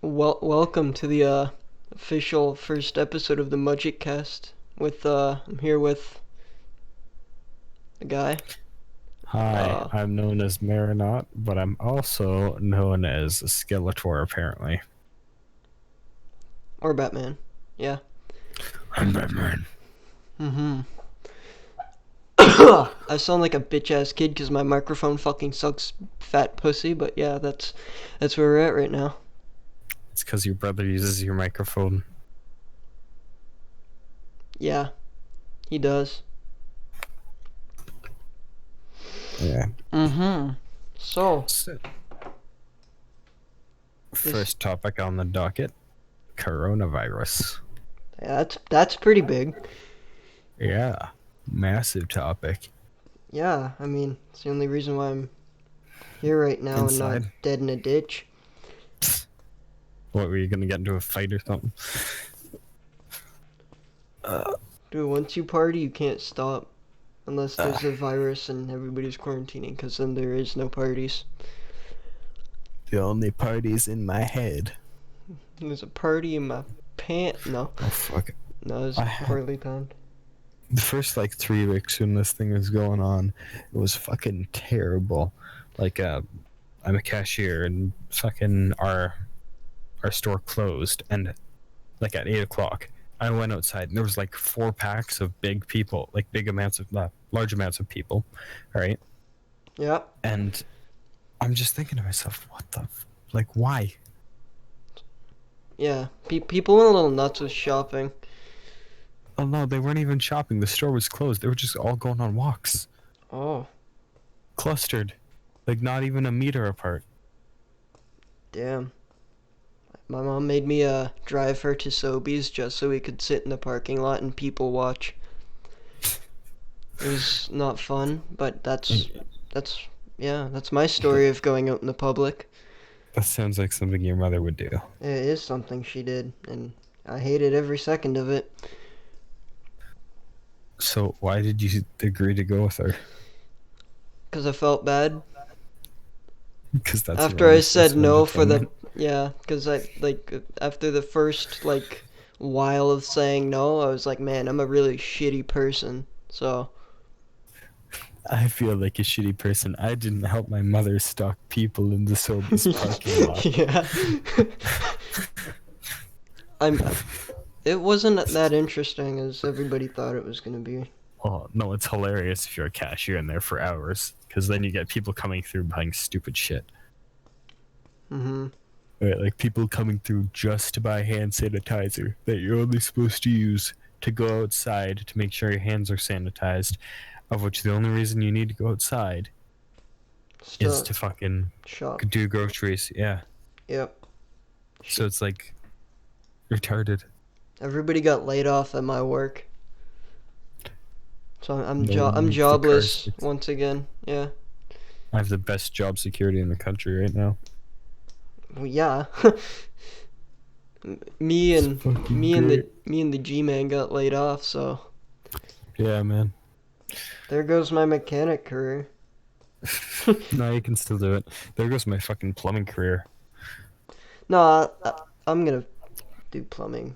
Welcome to the official first episode of the Mugicast. I'm here with the guy. Hi, Uh, I'm known as Maranot, but I'm also known as Skeletor, apparently. or Batman. Yeah. I'm Batman. Mm-hmm. I sound like a bitch ass kid because my microphone fucking sucks, fat pussy. But yeah, that's where we're at right now. It's because your brother uses your microphone. Yeah, he does. Yeah. Mm-hmm. So So, this, first topic on the docket, coronavirus. yeah, that's pretty big. Yeah, massive topic. Yeah, I mean, it's the only reason why I'm here right now and not Inside, dead in a ditch. what, were you going to get into a fight or something? Dude, once you party, you can't stop. Unless Uh, there's a virus and everybody's quarantining, because then there is no parties. the only party's in my head. There's a party in my pant. No, Oh, fuck. no, it's I had poorly timed. the first 3 weeks when this thing was going on, it was fucking terrible. Like, I'm a cashier and fucking our store closed, and at 8 o'clock I went outside and there was 4 packs of big people, big amounts of large amounts of people, right? Yeah, And I'm just thinking to myself, what the why? yeah. People went a little nuts with shopping. Oh no, they weren't even shopping, the store was closed, they were just all going on walks, Oh, clustered, not even a meter apart. damn. My mom made me drive her to Sobeys just so we could sit in the parking lot and people watch. It was not fun, but that's yeah, that's my story of going out in the public. That sounds like something your mother would do. It is something she did, and I hated every second of it. So why did you agree to go with her? Because I felt bad. Because that's your After I only said source of no for entertainment. the. Yeah, because after the first, while of saying no, I was like, man, I'm a really shitty person. So. I feel like a shitty person. I didn't help my mother stalk people in the Sobeys parking lot. Yeah. I'm. It wasn't that interesting as everybody thought it was gonna be. Oh, no, it's hilarious if you're a cashier in there for hours, because then you get people coming through buying stupid shit. Mm-hmm. Right, people coming through just to buy hand sanitizer that you're only supposed to use to go outside to make sure your hands are sanitized, of which the only reason you need to go outside is Still to fucking shop. do groceries. Yeah. Yep. So it's retarded. Everybody got laid off at my work, so No I'm need for cars. jobless once again. Yeah. I have the best job security in the country right now. Well, yeah. me It's and fucking great. me and the G-man got laid off, so Yeah, man. there goes my mechanic career. No, you can still do it. There goes my fucking plumbing career. No, I'm gonna do plumbing.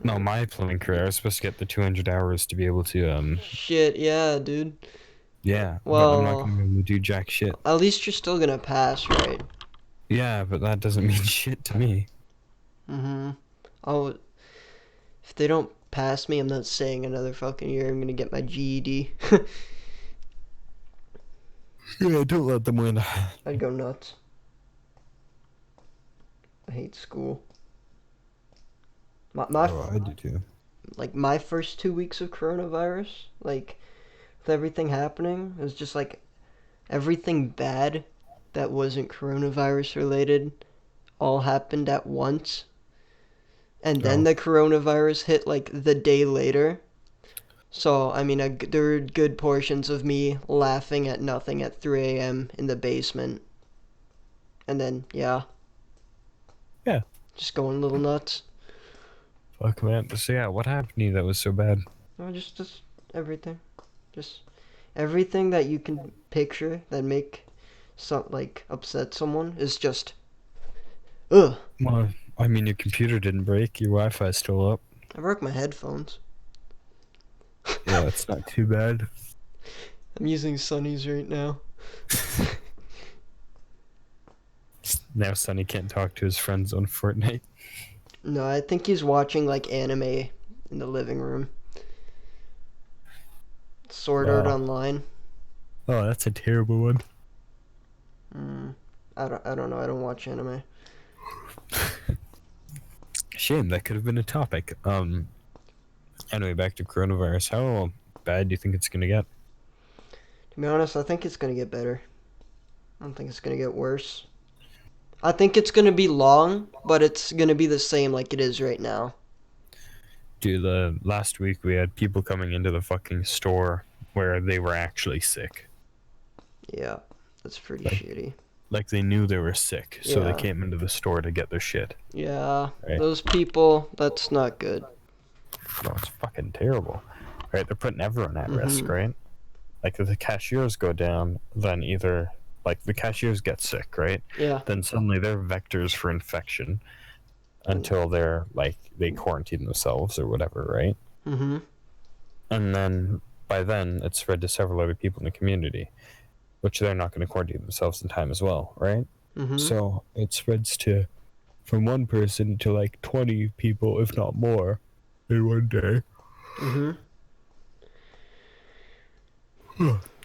No, my plumbing career. I was supposed to get the 200 hours to be able to, Shit, yeah, dude. yeah, but I'm not Well, gonna be able to do jack shit. at least you're still gonna pass, right? Yeah, but that doesn't mean shit to me. Mm-hmm. Oh, if they don't pass me, I'm not staying another fucking year. I'm gonna get my GED. Yeah, don't let them win. I'd go nuts. I hate school. Oh, I do too. My first 2 weeks of coronavirus, with everything happening, it was just everything bad that wasn't coronavirus related all happened at once. And then Oh, the coronavirus hit the day later. So, I mean, there were good portions of me laughing at nothing at 3 a.m. in the basement. And then, yeah, yeah. just going a little nuts. Fuck, man. So yeah, what happened to you that was so bad? No, just everything. Just everything that you can picture that make upset someone is just ugh. Well, I mean, your computer didn't break. Your Wi-Fi's still up. I broke my headphones. Yeah, it's not too bad. I'm using Sonny's right now. Now Sonny can't talk to his friends on Fortnite. No, I think he's watching like anime in the living room. Sword Art Wow. Online. Oh, that's a terrible one. I don't know. I don't watch anime. Shame, that could have been a topic. Anyway, back to coronavirus. How bad do you think it's gonna get? To be honest, I think it's gonna get better. I don't think it's gonna get worse. I think it's gonna be long, but it's gonna be the same like it is right now. Dude, last week we had people coming into the fucking store where they were actually sick. Yeah, that's pretty Like, shitty. like they knew they were sick, so they Yeah. came into the store to get their shit. Yeah, Right? those people, that's not good. No, it's fucking terrible. Right? They're putting everyone at risk, Mm-hmm. right? Like if the cashiers go down, then either like the cashiers get sick, right? Yeah. Then suddenly they're vectors for infection until they're like they quarantine themselves or whatever, right? Mm-hmm. And then by then it's spread to several other people in the community, which they're not going to quarantine themselves in time as well, right? Mm-hmm. So it spreads to from one person to like 20 people, if not more, in one day. Mm-hmm.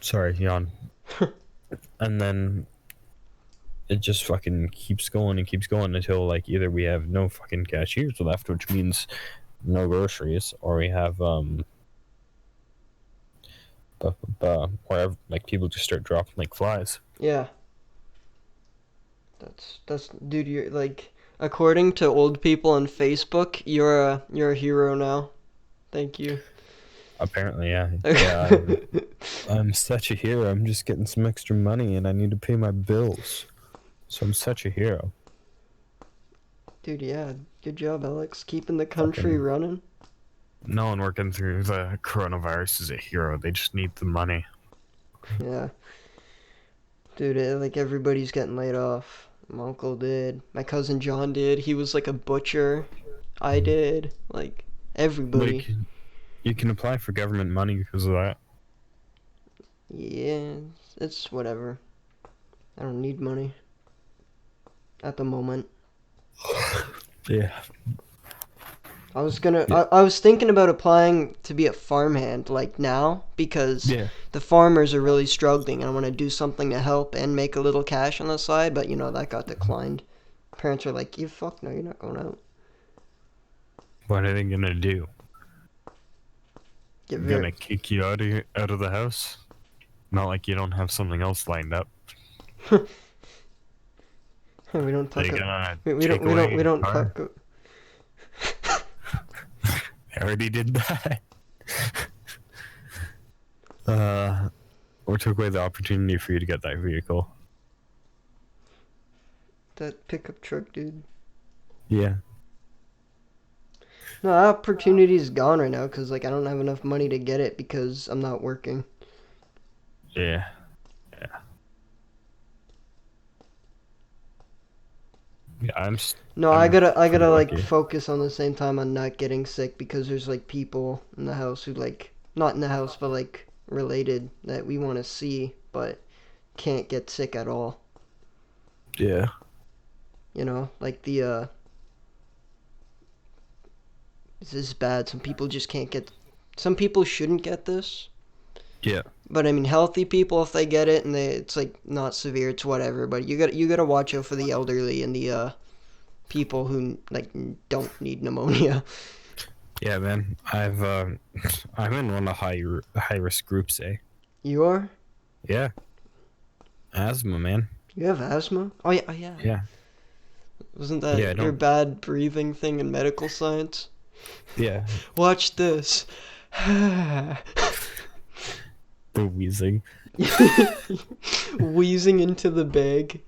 Sorry, yawn. And then it just fucking keeps going and keeps going until like either we have no fucking cashiers left, which means no groceries, or we have where like people just start dropping like flies. Yeah. That's dude, you're like according to old people on Facebook, you're a hero now. Thank you. Apparently, yeah, yeah. I'm such a hero. I'm just getting some extra money, and I need to pay my bills. So I'm such a hero. Dude, yeah. Good job, Alex. Keeping the country Fucking running. no one working through the coronavirus is a hero. They just need the money. Yeah. Dude, like everybody's getting laid off. My uncle did. My cousin John did. He was like a butcher. I did. Like everybody. Like you can apply for government money because of that. Yeah, it's whatever. I don't need money at the moment. Yeah. I was thinking about applying to be a farmhand like now because Yeah. the farmers are really struggling and I want to do something to help and make a little cash on the side, but you know, that got declined. Parents are like, you fuck no, you're not going out. What are they gonna do? Get very Gonna kick you out of the house? Not like you don't have something else lined up. we don't talk They about, gonna we take don't we away don't we your don't car? talk I already did that. Or took away the opportunity for you to get that vehicle. that pickup truck, dude. Yeah. No, that opportunity's gone right now because like I don't have enough money to get it because I'm not working. Yeah. Yeah, No, I'm I pretty gotta like lucky. focus on the same time on not getting sick because there's like people in the house who like not in the house but like related that we want to see but can't get sick at all. Yeah. You know, like the this is bad. Some people just can't get. Some people shouldn't get this, Yeah. but I mean, healthy people if they get it and it's like not severe, it's whatever. But you gotta watch out for the elderly and the people who like don't need pneumonia. Yeah, man. I'm in one of the high risk groups, eh? You are? Yeah. Asthma, man. You have asthma? Oh yeah, oh yeah. Yeah. Wasn't Yeah, I that your don't. bad breathing thing in medical science? Yeah. Watch this. The wheezing. Wheezing into the bag.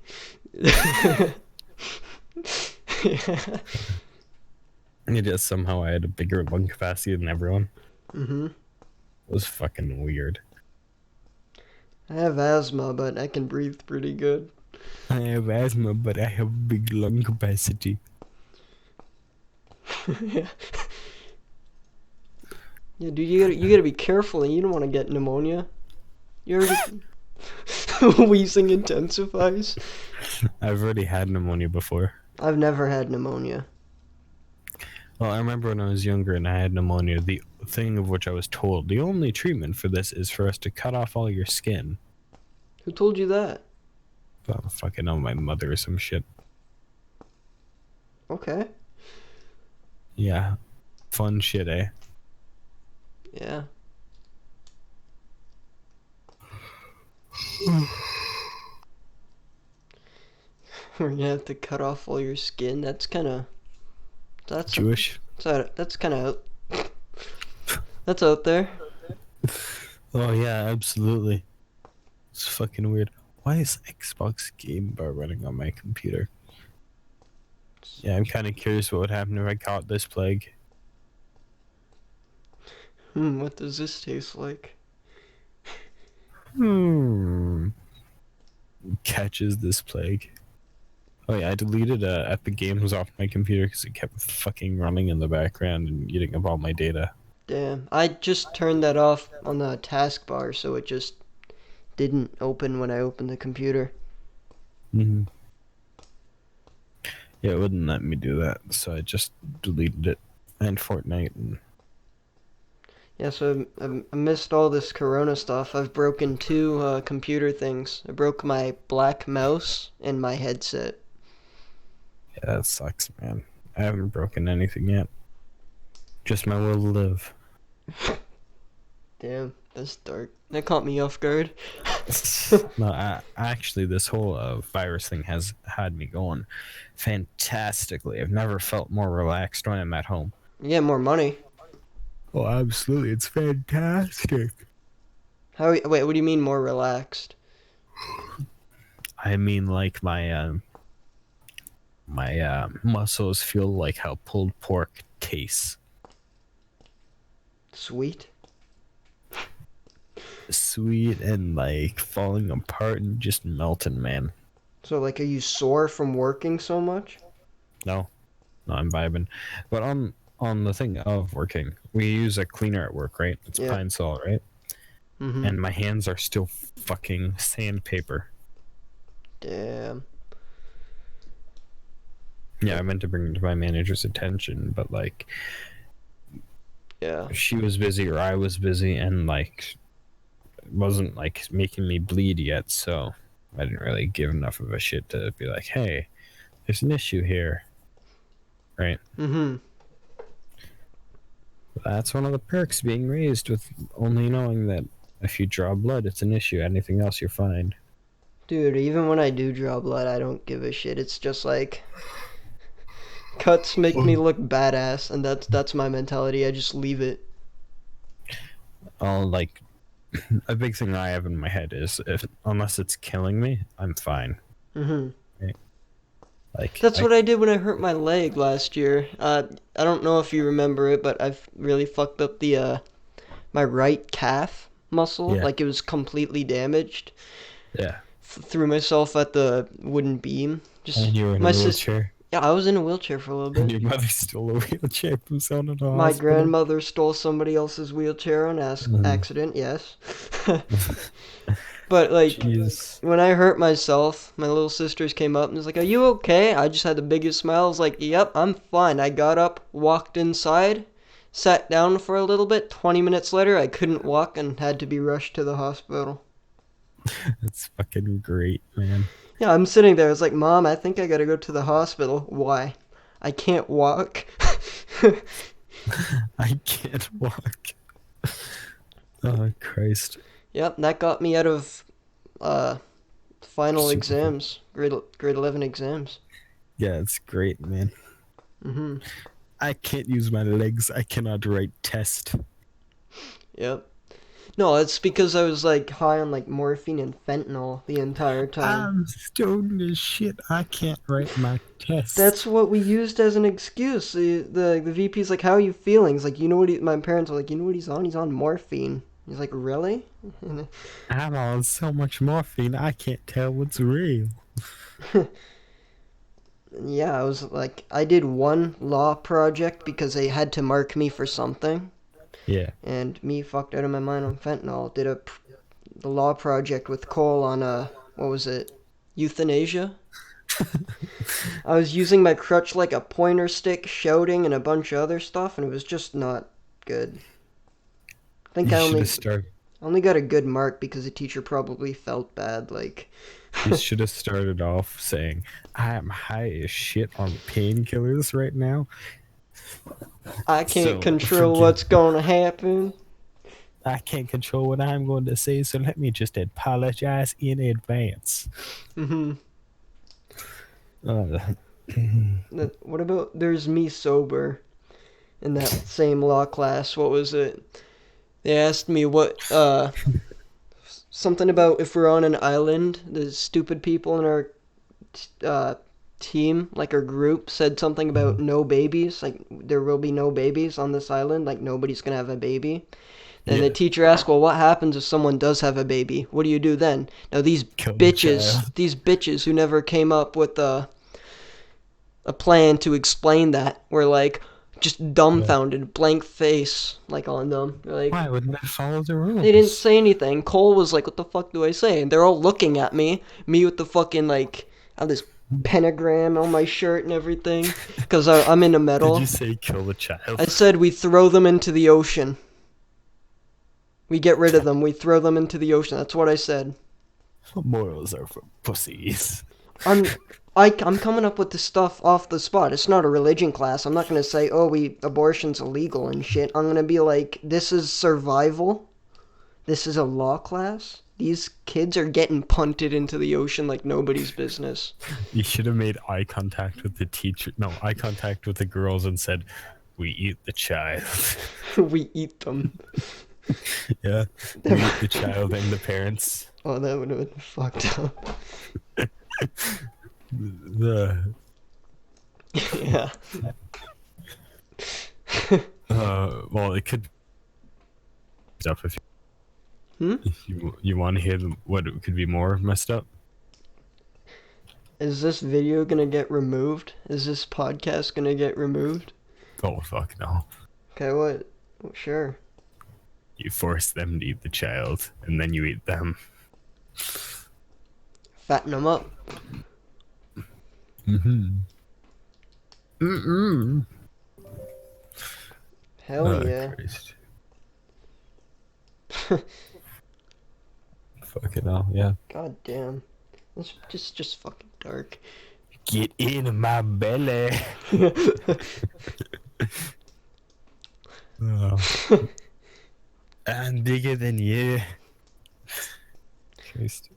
It is somehow I had a bigger lung capacity than everyone. Mm-hmm. It was fucking weird. I have asthma, but I can breathe pretty good. I have asthma, but I have big lung capacity. Yeah. Yeah, dude, you gotta be careful, and you don't want to get pneumonia. You already wheezing intensifies. I've already had pneumonia before. I've never had pneumonia. Well, I remember when I was younger and I had pneumonia, the thing of which I was told, the only treatment for this is for us to cut off all your skin. Who told you that? Oh, fucking know, my mother or some shit. Okay. Yeah. Fun shit, eh? Yeah. We're gonna have to cut off all your skin. That's kind of that's Jewish? that's kind of that's out there. Oh, yeah, absolutely. It's fucking weird. Why is Xbox Game Bar running on my computer? Yeah, I'm kind of curious what would happen if I caught this plague. What does this taste like? Hmm. Catches this plague. Oh yeah, I deleted Epic Games off my computer because it kept fucking running in the background and eating up all my data. Damn, I just turned that off on the taskbar, so it just didn't open when I opened the computer. Mm-hmm. Yeah, it wouldn't let me do that, so I just deleted it. And Fortnite. And... Yeah, so I missed all this Corona stuff. I've broken two computer things. I broke my black mouse and my headset. yeah, that sucks, man. I haven't broken anything yet. Just my will to live. Damn, that's dark. That caught me off guard. No, actually, this whole virus thing has had me going fantastically. I've never felt more relaxed when I'm at home. You get more money. Oh, absolutely. It's fantastic. Wait, what do you mean more relaxed? I mean, like my muscles feel like how pulled pork tastes. Sweet? Sweet and like falling apart and just melting, man. So, like, are you sore from working so much? No, no, I'm vibing. But on the thing of working, we use a cleaner at work, right? It's Yeah. Pine Sol, right? Mm-hmm. And my hands are still fucking sandpaper. Damn. Yeah, I meant to bring it to my manager's attention, but like Yeah. she was busy or I was busy, and like it wasn't like making me bleed yet, so I didn't really give enough of a shit to be like, hey, there's an issue here, right? Mm-hmm. That's one of the perks being raised with only knowing that if you draw blood, it's an issue. Anything else, you're fine. Dude, even when I do draw blood, I don't give a shit. It's just like cuts make me look badass, and that's my mentality. I just leave it. I'll like a big thing I have in my head is if unless it's killing me, I'm fine. Mm-hmm. Right? Like That's what I did when I hurt my leg last year. I don't know if you remember it, but I've really fucked up the my right calf muscle. yeah, Like it was completely damaged. yeah. Threw myself at the wooden beam. Just And you were in a my sister. wheelchair, Yeah, I was in a wheelchair for a little and bit. your mother stole a wheelchair from someone in the My hospital. grandmother stole somebody else's wheelchair on Mm. accident. Yes. But like Jeez. when I hurt myself, my little sisters came up and was like, "Are you okay?" I just had the biggest smile. I was like, "Yep, I'm fine." I got up, walked inside, sat down for a little bit. 20 minutes later, I couldn't walk and had to be rushed to the hospital. That's fucking great, man. Yeah, I'm sitting there. I was like, "Mom, I think I gotta go to the hospital." Why? I can't walk. I can't walk. Oh Christ. Yep, that got me out of uh, final Super fun. exams, grade 11 exams. Yeah, it's great, man. Mhm. I can't use my legs. I cannot write test. Yep. No, it's because I was like high on like morphine and fentanyl the entire time. I'm stoned as shit. I can't write my That's test. what we used as an excuse. The VP's like, "How are you feeling?" He's like, "You know what?" My parents are like, "You know what he's on? He's on morphine." He's like, "Really?" I'm on so much morphine. I can't tell what's real. Yeah, I was like, I did one law project because they had to mark me for something, Yeah. and me fucked out of my mind on fentanyl. Did the law project with Cole on what was it, euthanasia? I was using my crutch like a pointer stick, shouting and a bunch of other stuff, and it was just not good. I think You I should have only started. only got a good mark because the teacher probably felt bad. Like, You should have started off saying, "I am high as shit on painkillers right now, I can't so control forgive. what's gonna happen. I can't control what I'm going to say, so let me just apologize in advance." Hmm. Uh, What about there's me sober in that same law class? What was it? They asked me what something about if we're on an island. The stupid people in our uh, team, like our group, said something about no babies. Like there will be no babies on this island. Like nobody's gonna have a baby. Then the yeah, teacher asked, "Well, what happens if someone does have a baby? What do you do then?" Now kill the child. these bitches who never came up with a plan to explain that were like just Yeah. dumbfounded, blank face, like on them. They're like, Why wouldn't they follow the they didn't rules? say anything. Cole was like, "What the fuck do I say?" And they're all looking at me with the fucking like, I have this pentagram on my shirt and everything, because I'm into Did you metal. say kill the child? I said we throw them into the ocean. We get rid of them. We throw them into the ocean. That's what I said. Morals are for pussies. I'm I'm coming up with this stuff off the spot. It's not a religion class. I'm not gonna say, "Oh, we abortion's illegal and shit." I'm gonna be like, "This is survival. This is a law class. These kids are getting punted into the ocean like nobody's business. You should have made eye contact with the teacher. No, eye contact with the girls and said, "We eat the child." We eat them." Yeah, we eat the child and the parents. Oh, that would have been fucked up. The Yeah. well, it could stuff Hmm? if you want to hear what it could be more messed up. Is this video gonna get removed? Is this podcast gonna get removed? Oh fuck no! Okay, what? Well, sure. You force them to eat the child, and then you eat them. Fatten them up. Mm-hmm. Mm-mm. Hell Oh yeah. Christ! Fucking hell, yeah. God damn. It's just fucking dark. Get in my belly. Oh, I'm bigger than you. Christ.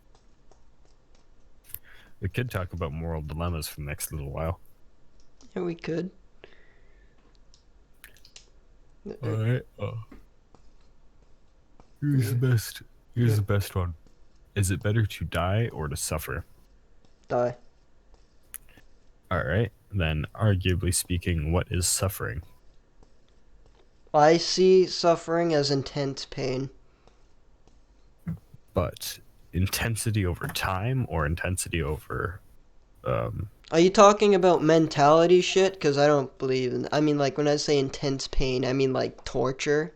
We could talk about moral dilemmas for the next little while. Yeah, we could. Alright. Here's the best. Here's the best one. Is it better to die or to suffer? Die. Alright. Then, arguably speaking, what is suffering? I see suffering as intense pain. But intensity over time or intensity over Are you talking about mentality shit? Because I don't believe in. I mean, like, when I say intense pain, I mean, like, torture.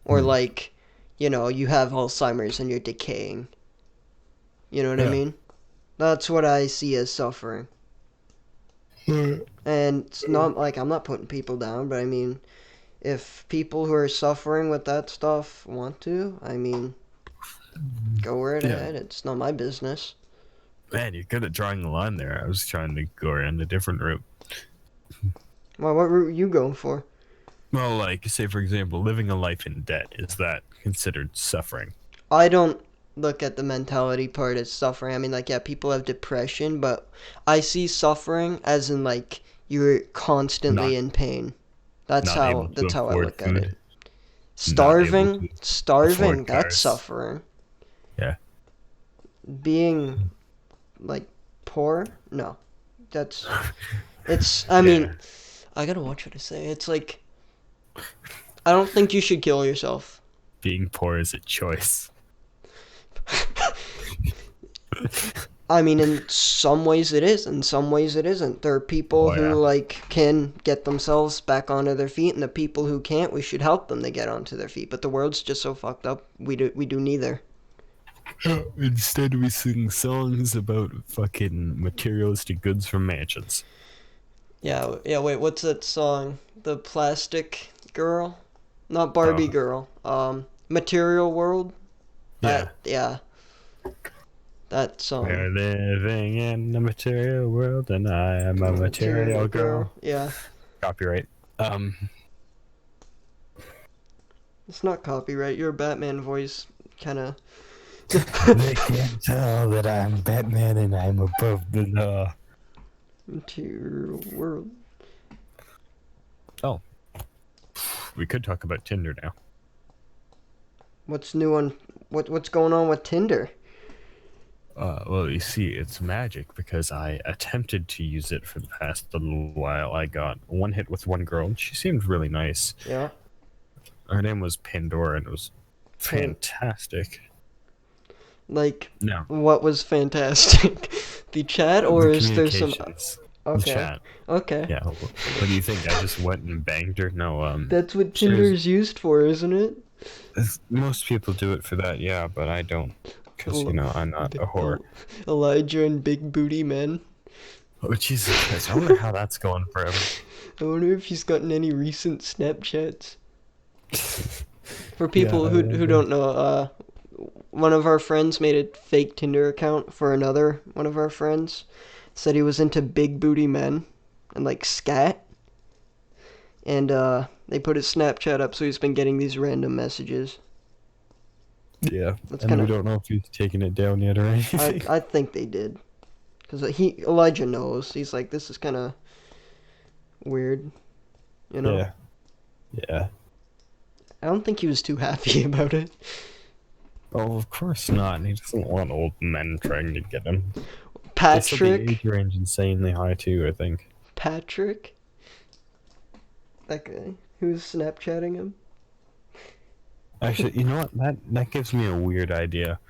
Or, hmm, like, you have Alzheimer's and you're decaying. You know what I yeah. mean? That's what I see as suffering. And it's not like I'm not putting people down, but I mean, if people who are suffering with that stuff want to, I mean, go right Yeah. ahead. It's not my business. Man, you're good at drawing the line there. I was trying to go around a different route. Well, what route are you going for? Well, like, say, for example, living a life in debt. Is that considered suffering? I don't look at the mentality part as suffering. I mean, like, yeah, people have depression, but I see suffering as in, like, you're constantly Not in pain. That's not able how to that's how I afford look at it. food. Not able to Starving, afford that's cars. suffering. Yeah. Being like poor, no. That's it's I Yeah. mean, I gotta watch what I say. It's like I don't think you should kill yourself. Being poor is a choice. I mean, in some ways it is, in some ways it isn't. There are people Oh who yeah. like can get themselves back onto their feet, and the people who can't, we should help them to get onto their feet. But the world's just so fucked up. We do neither. Instead, we sing songs about fucking materialistic goods from mansions. Yeah, yeah. Wait, what's that song? The Plastic Girl, not Barbie Oh, Girl. Material World. yeah. Yeah, that song. We're living in a material world, and I am a Material material Girl. girl. Yeah, Copyright. it's not copyright. Your Batman voice, kind of. They can't tell that I'm Batman and I'm above the law. Material World. Oh, we could talk about Tinder now. What's new on what's going on with Tinder? Well, you see, it's magic because I attempted to use it for the past little while. I got one hit with one girl, and she seemed really nice. Yeah, Her name was Pandora, and it was Pan, fantastic. like No, what was fantastic? The chat, or the is there some? communications, the Okay, chat. okay. Yeah, what do you think? I just went and banged her? No, That's what Tinder there's is used for, isn't it? most people do it for that, yeah, but I don't, because El- I'm not a whore. Elijah and Big Booty Men. Oh Jesus Christ! I wonder how that's going forever. I wonder if he's gotten any recent Snapchats. For Yeah, people I who wonder. don't know, one of our friends made a fake Tinder account for another one of our friends. Said he was into big booty men and like scat, and they put his Snapchat up, so he's been getting these random messages. Yeah, That's and kind we of. don't know if he's taking it down yet or I anything. I think they did, because Elijah knows. He's like, this is kind of weird, you know. Yeah, yeah. I don't think he was too happy about it. Oh, of course not. He doesn't want old men trying to get him. They said the age Patrick, range insanely high too. I think. Patrick, that guy who's Snapchatting him. Actually, you know what? That gives me a weird idea.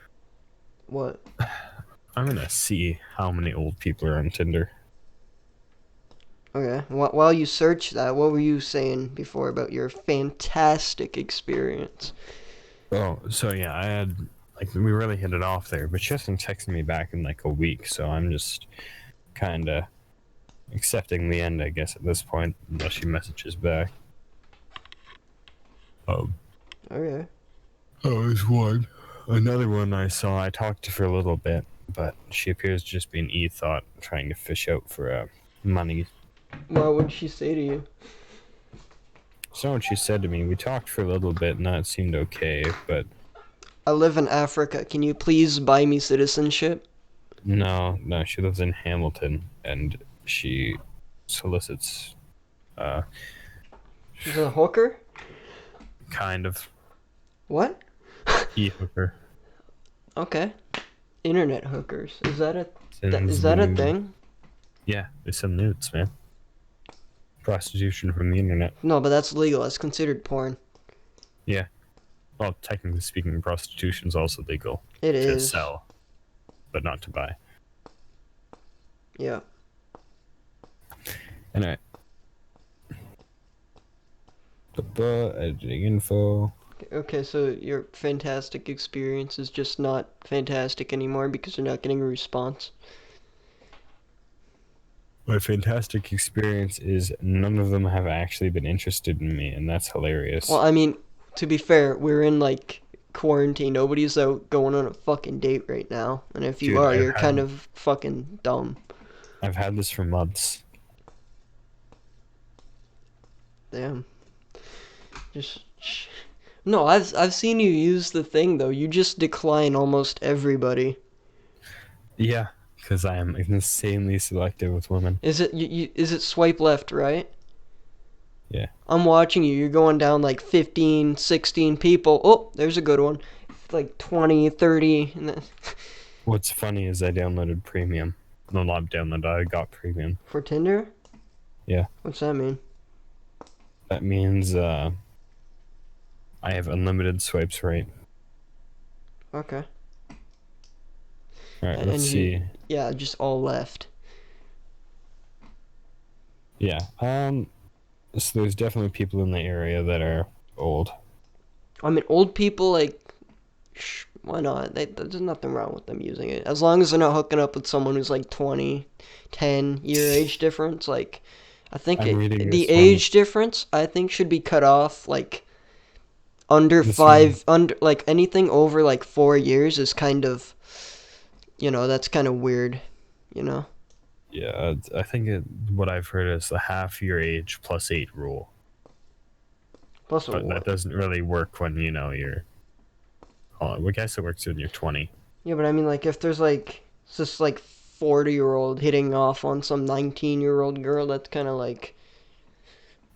What? I'm gonna see how many old people are on Tinder. Okay. While you search that, what were you saying before about your fantastic experience? Oh, so yeah, I had like we really hit it off there, but she hasn't texted me back in like a week, so I'm just kind of accepting the end, I guess, at this point, unless she messages back. Um, Okay. oh, there's one. Another one I saw. I talked to for a little bit, but she appears to just be an e-thought trying to fish out for money. What would she say to you? So what she said to me. We talked for a little bit, and that seemed okay, but I live in Africa. Can you please buy me citizenship? no, she lives in Hamilton, and she solicits, uh, She's a hooker? kind of What? e-hooker. Okay. Internet hookers. Sends Is that a nude. thing? Yeah, they send nudes, man. Prostitution from the internet. No, but that's legal. That's considered porn. Yeah. Well, technically speaking, prostitution is also legal It to is. sell, but not to buy. Yeah. Anyway, editing info. Okay, so your fantastic experience is just not fantastic anymore because you're not getting a response. My fantastic experience is none of them have actually been interested in me, and that's Well, hilarious. I mean, to be fair, we're in like quarantine. Nobody's out going on a fucking date right now. And if you Dude, are, you're kind of fucking dumb. I've had this for months. Damn. Just no, I've seen you use the thing though. You just decline almost everybody. Yeah, because I am insanely selective with women. Is it swipe left, right? Yeah. I'm watching you. You're going down like 15, 16 people. Oh, there's a good one. Like 20, 30 and then What's funny is I downloaded premium. No, not downloaded. I got premium. for Tinder? Yeah. What's that mean? That means I have unlimited swipes right. Okay. All right, let's and he, see. yeah, just all left. Yeah. So there's definitely people in the area that are old. I mean, old people like, why not? There's nothing wrong with them using it as long as they're not hooking up with someone who's like 20, 10 year age difference. Like, I think I'm reading the this one. age difference I think should be cut off like under This one. five, under like anything over like 4 years is kind of, that's kind of weird, you know. Yeah, I think what I've heard is the half your age plus 8 rule, Plus, but that doesn't really work when you're. Well, I guess it works when you're 20. yeah, but I mean, like, if there's like it's just like 40-year-old hitting off on some 19-year-old girl, that's kind of like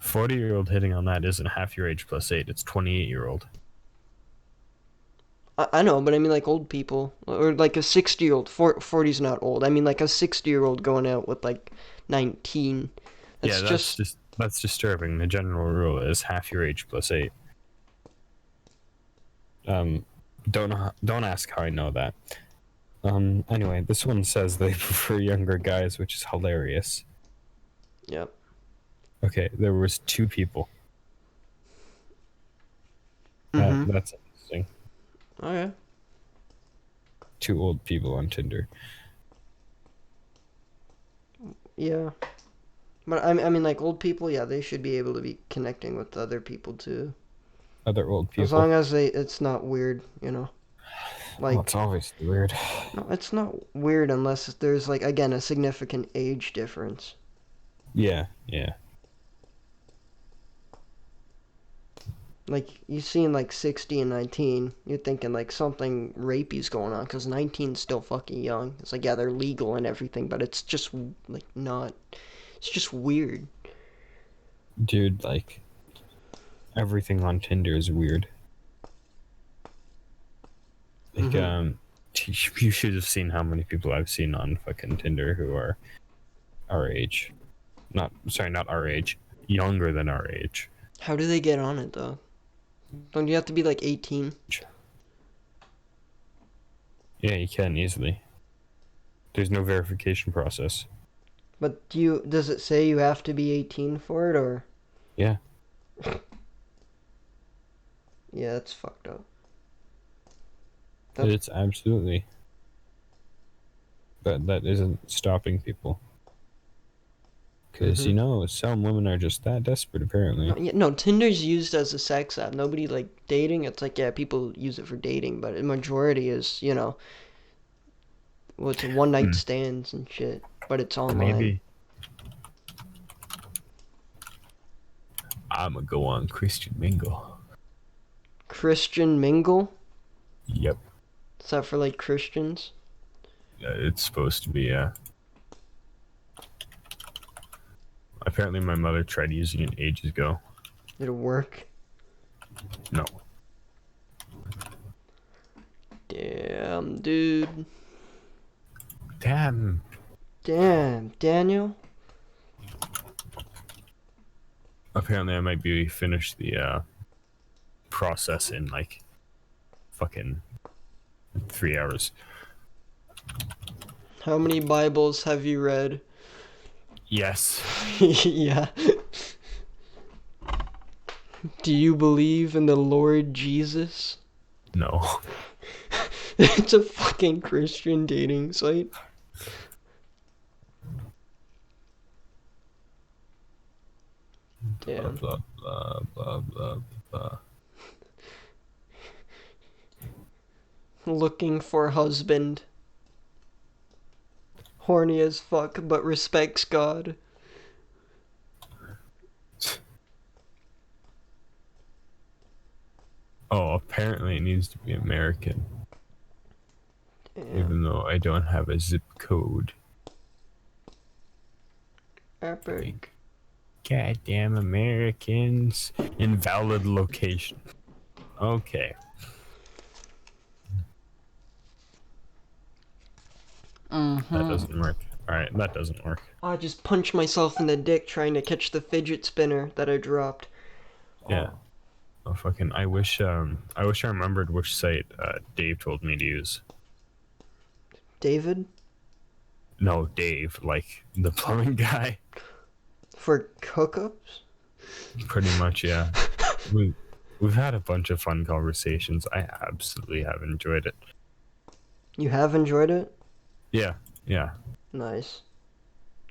40-year-old hitting on that isn't half your age plus 8. It's 28-year-old. I know, but I mean, like old people or like a 60-year-old. 40's not old. I mean, like a 60-year-old going out with like 19. Yeah, That's just that's disturbing. The general rule is half your age plus 8. Um, don't ask how I know that. Anyway, this one says they prefer younger guys, which is hilarious. yep. Okay, there was 2 people. Mm-hmm. That's interesting. Okay. 2 old people on Tinder. Yeah. But I mean, like old people, yeah, they should be able to be connecting with other people too, Other old as people. long as it's not weird, you know. Well, it's Like, obviously weird. no, it's not weird unless there's like again a significant age difference. Yeah, yeah. Like you seeing like 60 and 19, you're thinking like something rapey's going on because 19's still fucking young. It's like yeah, they're legal and everything, but it's just like not. It's just weird. Dude, like, everything on Tinder is weird. Like, Mm-hmm. you should have seen how many people I've seen on fucking Tinder who are our age. Not our age. Younger than our age. How do they get on it though? Don't you have to be like 18? Yeah, you can easily. There's no verification process. But does it say you have to be 18 for it or? Yeah. Yeah, that's fucked up. It's absolutely. But that isn't stopping people. Because, Mm-hmm. some women are just that desperate, apparently. No, yeah, no, Tinder's used as a sex app. Nobody like dating. It's like yeah, people use it for dating, but the majority is what's one night Hmm. stands and shit. But it's online. Maybe I'm gonna go on Christian Mingle. Christian Mingle. Yep. Is that for like Christians? It's supposed to be, apparently my mother tried using it ages ago. Did it work? No. Damn, dude. Damn. Damn, Daniel. Apparently I might be finished the process in like fucking 3 hours. How many Bibles have you read? Yes. Yeah. Do you believe in the Lord Jesus? No. It's a fucking Christian dating site. Blah Damn. blah blah blah blah blah. Looking for husband. Horny as fuck, but respects God. Oh, apparently it needs to be American, Damn. even though I don't have a zip code. Epic. Goddamn Americans. Invalid location. Okay. That Mm-hmm. doesn't work. Alright, that doesn't work. I just punched myself in the dick trying to catch the fidget spinner that I dropped. Yeah. Oh fucking I wish I remembered which site Dave told me to use. David? No, Dave, like the plumbing guy. For hookups? Pretty much, yeah. We we've had a bunch of fun conversations. I absolutely have enjoyed it. You have enjoyed it? Yeah, yeah. Nice.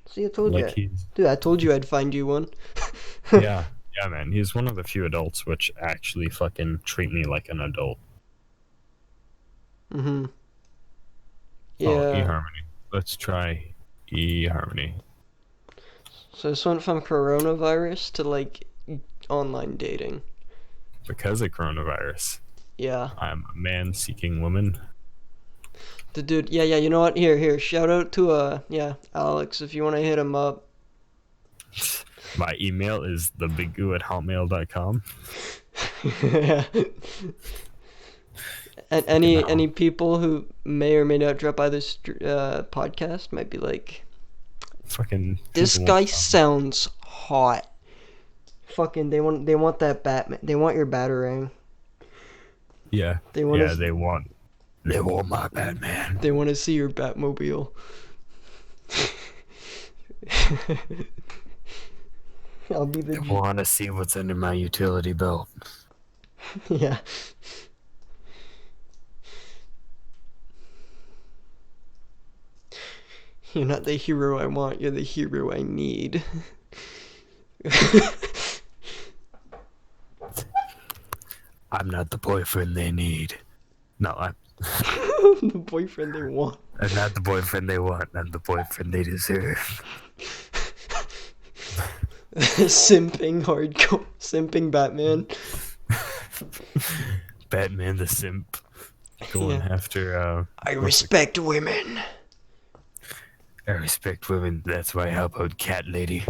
See, I told Like you. he's Dude, I told you I'd find you one. yeah, yeah, man. He's one of the few adults which actually fucking treat me like an adult. Mm-hmm. Oh, Yeah. eHarmony. Let's try eHarmony. So this went from coronavirus to, like, online dating. Because of coronavirus, Yeah. I'm a man seeking woman. The dude, yeah, you know what? Here, shout out to, Alex, if you want to hit him up. My email is thebigoo@hotmail.com. Yeah. And Fucking any hell. people who may or may not drop by this podcast might be like, Fucking this people won't guy come. sounds hot. Fucking, they want that Batman. They want your Batarang. Yeah, They want yeah, to they want my Batman. they want to see your Batmobile. I'll be the They want to see what's under my utility belt. yeah. You're not the hero I want. You're the hero I need. I'm not the boyfriend they need. No, The boyfriend they want. I'm not the boyfriend they want. I'm the boyfriend they deserve. Simping hardcore. Simping Batman. Batman the simp. Going Yeah. after, I respect women. I respect women. That's why I help out Cat Lady.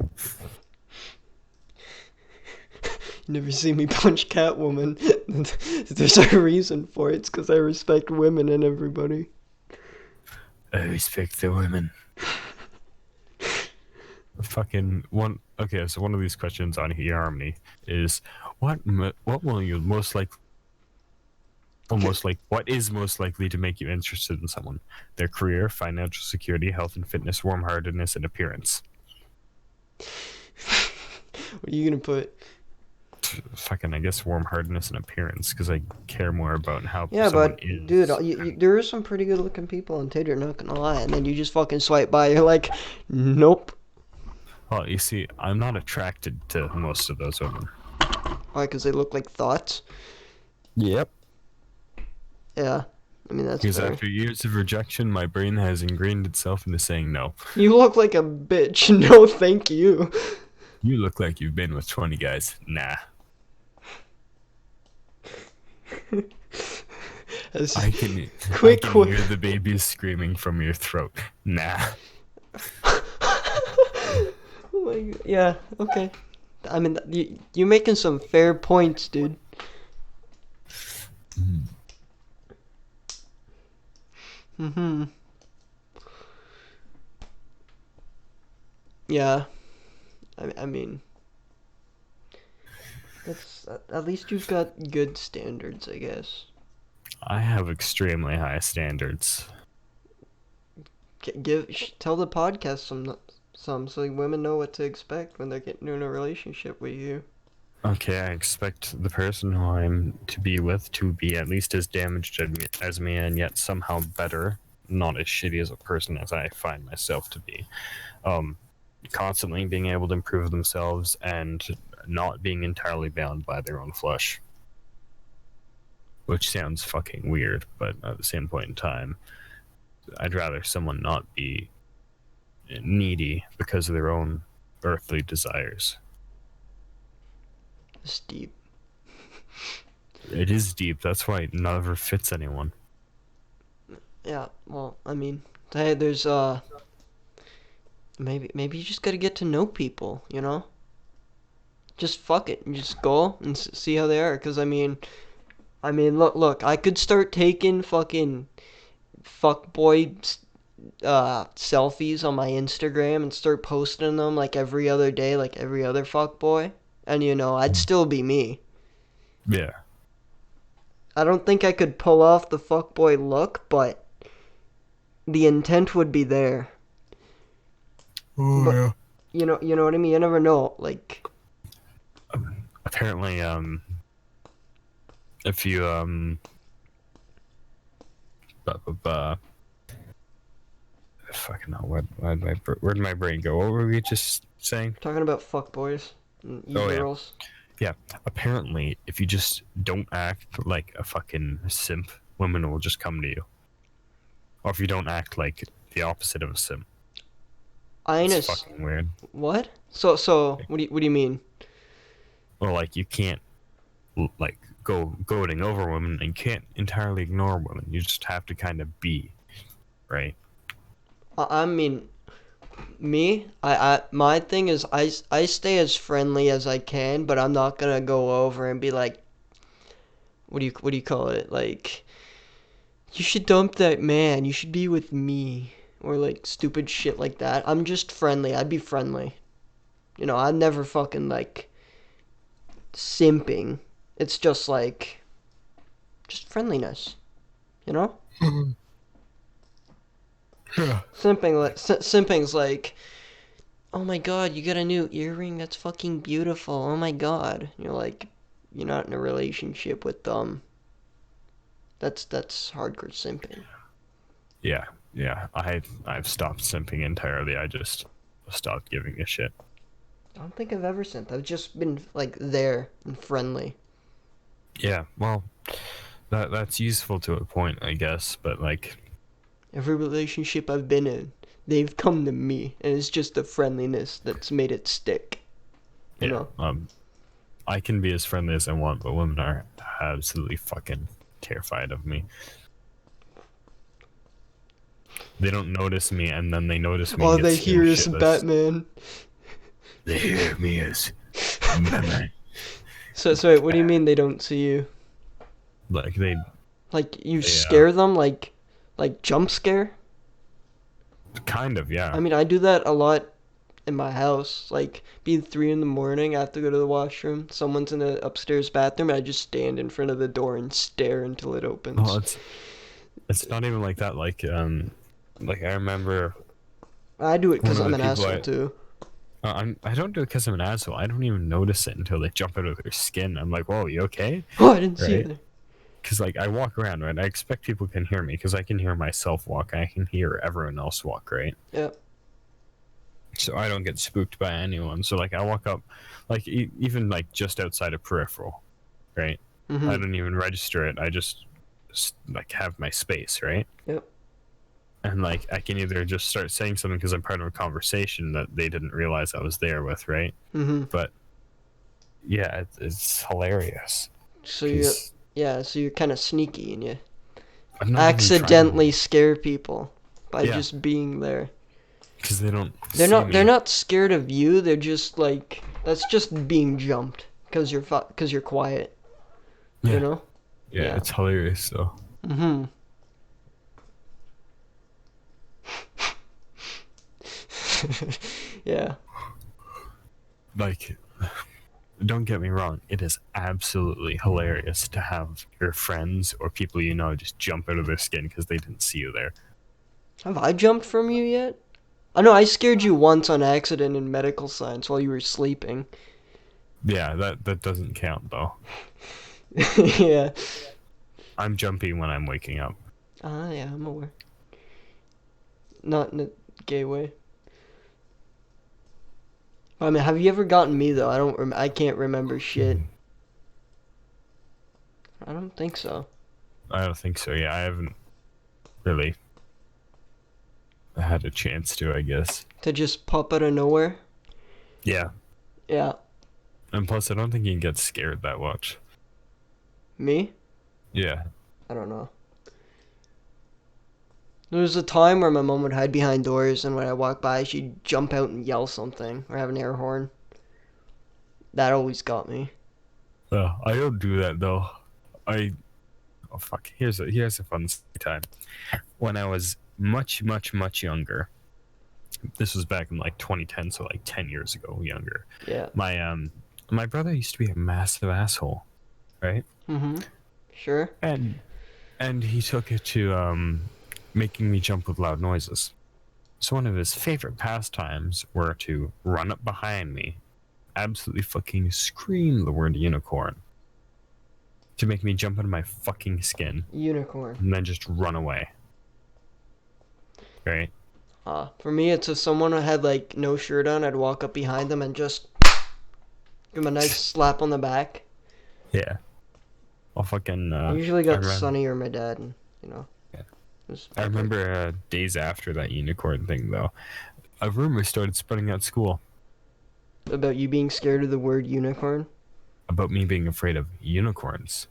You never see me punch Catwoman. There's a reason for it. It's because I respect women and everybody. I respect the women. Fucking one. Okay, so one of these questions on eHarmony is what will you most like almost like what is most likely to make you interested in someone? Their career, financial security, health and fitness, warm-heartedness, and appearance. What are you gonna put? Fucking, I guess warm-heartedness and appearance because I care more about how Yeah, someone but dude, is. there are some pretty good looking people on Tinder, not gonna lie. And then you just fucking swipe by. You're like, nope. Well, you see, I'm not attracted to most of those women. Why? Because they look like thoughts. Yep. Yeah, I mean that's Because fair. after years of rejection, my brain has ingrained itself into saying no. You look like a bitch. No, thank you. You look like you've been with 20 guys. Nah. As- I can quick, hear the babies screaming from your throat. Nah. Oh my God. Yeah. Okay. I mean, you're making some fair points, dude. Mm-hmm. Yeah. I mean, that's at least you've got good standards, I guess. I have extremely high standards. Tell the podcast some so women know what to expect when they're getting in a relationship with you. Okay, I expect the person who I'm to be with to be at least as damaged as me and yet somehow better, not as shitty as a person as I find myself to be. Constantly being able to improve themselves and not being entirely bound by their own flesh. Which sounds fucking weird, but at the same point in time, I'd rather someone not be needy because of their own earthly desires. It's deep. It is deep, that's why it never fits anyone. Yeah. Well, I mean, hey, there's maybe you just gotta get to know people, you know? Just fuck it and just go and see how they are. Cause look, I could start taking fucking fuckboy selfies on my Instagram and start posting them like every other day, like every other fuckboy, and I'd still be me. Yeah. I don't think I could pull off the fuckboy look, but the intent would be there, Oh but yeah. you know what I mean. You never know. Like, Apparently, if you fucking hell, where did my brain go? What were we just saying? talking about fuck boys and Oh yeah, e-girls. yeah. Apparently, if you just don't act like a fucking simp, women will just come to you. Or if you don't act like the opposite of a simp, it's Ines, fucking weird. what? So what do you mean? Or like you can't like go goading over women, and you can't entirely ignore women. You just have to kind of be right. I mean, my thing is I stay as friendly as I can, but I'm not gonna go over and be like, what do you call it? Like, you should dump that man. You should be with me, or like stupid shit like that. I'm just friendly. I'd be friendly. You know, I'd never fucking like simping. It's just friendliness. You know, Yeah. simping's like, oh my god, you got a new earring? That's fucking beautiful. Oh my god. You're like, you're not in a relationship with them. That's hardcore simping. Yeah, yeah. I've stopped simping entirely. I just stopped giving a shit. I don't think I've ever simped. I've just been like there and friendly. Yeah, well, that's useful to a point, I guess. But like, Every relationship I've been in, they've come to me, and it's just the friendliness that's made it stick. You yeah, know? I can be as friendly as I want, but women are absolutely fucking terrified of me. They don't notice me, and then they notice me and All get they scared hear is shitless. Batman. They hear me as Batman. So wait, what do you mean they don't see you? Like Like you they scare them? Like jump scare? kind of, I yeah. mean, I do that a lot in my house. Like, be 3 in the morning, I have to go to the washroom. Someone's in the upstairs bathroom, and I just stand in front of the door and stare until it Well, opens. it's not even like that. Like I remember I do it one because of I'm the an people asshole too. I don't do it because I'm an asshole. I don't even notice it until they jump out of their skin. I'm like, whoa, you okay? Oh, I didn't see Right? it. Because like I walk around, right? I expect people can hear me because I can hear myself walk. I can hear everyone else walk, right? Yeah. So I don't get spooked by anyone. So like I walk up, like even like just outside of peripheral, right? I Mhm. don't even register it. I just like have my space, right? Yep. And like I can either just start saying something because I'm part of a conversation that they didn't realize I was there with, right? Mhm. But yeah, it's hilarious So you're because yeah. So you're kind of sneaky, and you I'm not even trying. accidentally scare people by Yeah, just being there. because they don't see They're me. not scared of you. They're just like that's just being jumped because because you're quiet. You Yeah, know? yeah, Yeah. it's hilarious though. Mhm. Yeah. Like, don't get me wrong, it is absolutely hilarious to have your friends or people you know just jump out of their skin because they didn't see you there. Have I jumped from you yet? I know I scared you once on accident in medical science while you were sleeping. Yeah, that doesn't count though. Yeah. I'm jumpy when I'm waking up. Yeah, I'm aware. Not in a gay way. I mean, have you ever gotten me though? I can't remember shit. I don't think so. I don't think so. Yeah, I haven't really had a chance to, I guess. To just pop out of nowhere. Yeah, Yeah. and plus, I don't think you can get scared that much. Me? Yeah. I don't know. There was a time where my mom would hide behind doors, and when I walk by, she'd jump out and yell something or have an air horn. That always got me. I don't do that though. I oh fuck. Here's a fun time. When I was much younger, this was back in like 2010, so like 10 years ago, younger. Yeah. My my brother used to be a massive asshole, right? Mm-hmm. Sure. And he took it to making me jump with loud noises. So one of his favorite pastimes were to run up behind me, absolutely fucking scream the word unicorn, to make me jump into my fucking skin, Unicorn. and then just run away. Right? For me, it's if someone had like no shirt on, I'd walk up behind them and just give them a nice slap on the back. Yeah. I'll fucking. I usually I got remember. Sonny or my dad, and you know, Yeah. it was I epic. remember days after that unicorn thing, though, a rumor started spreading at school About you being scared of the word unicorn. about me being afraid of unicorns.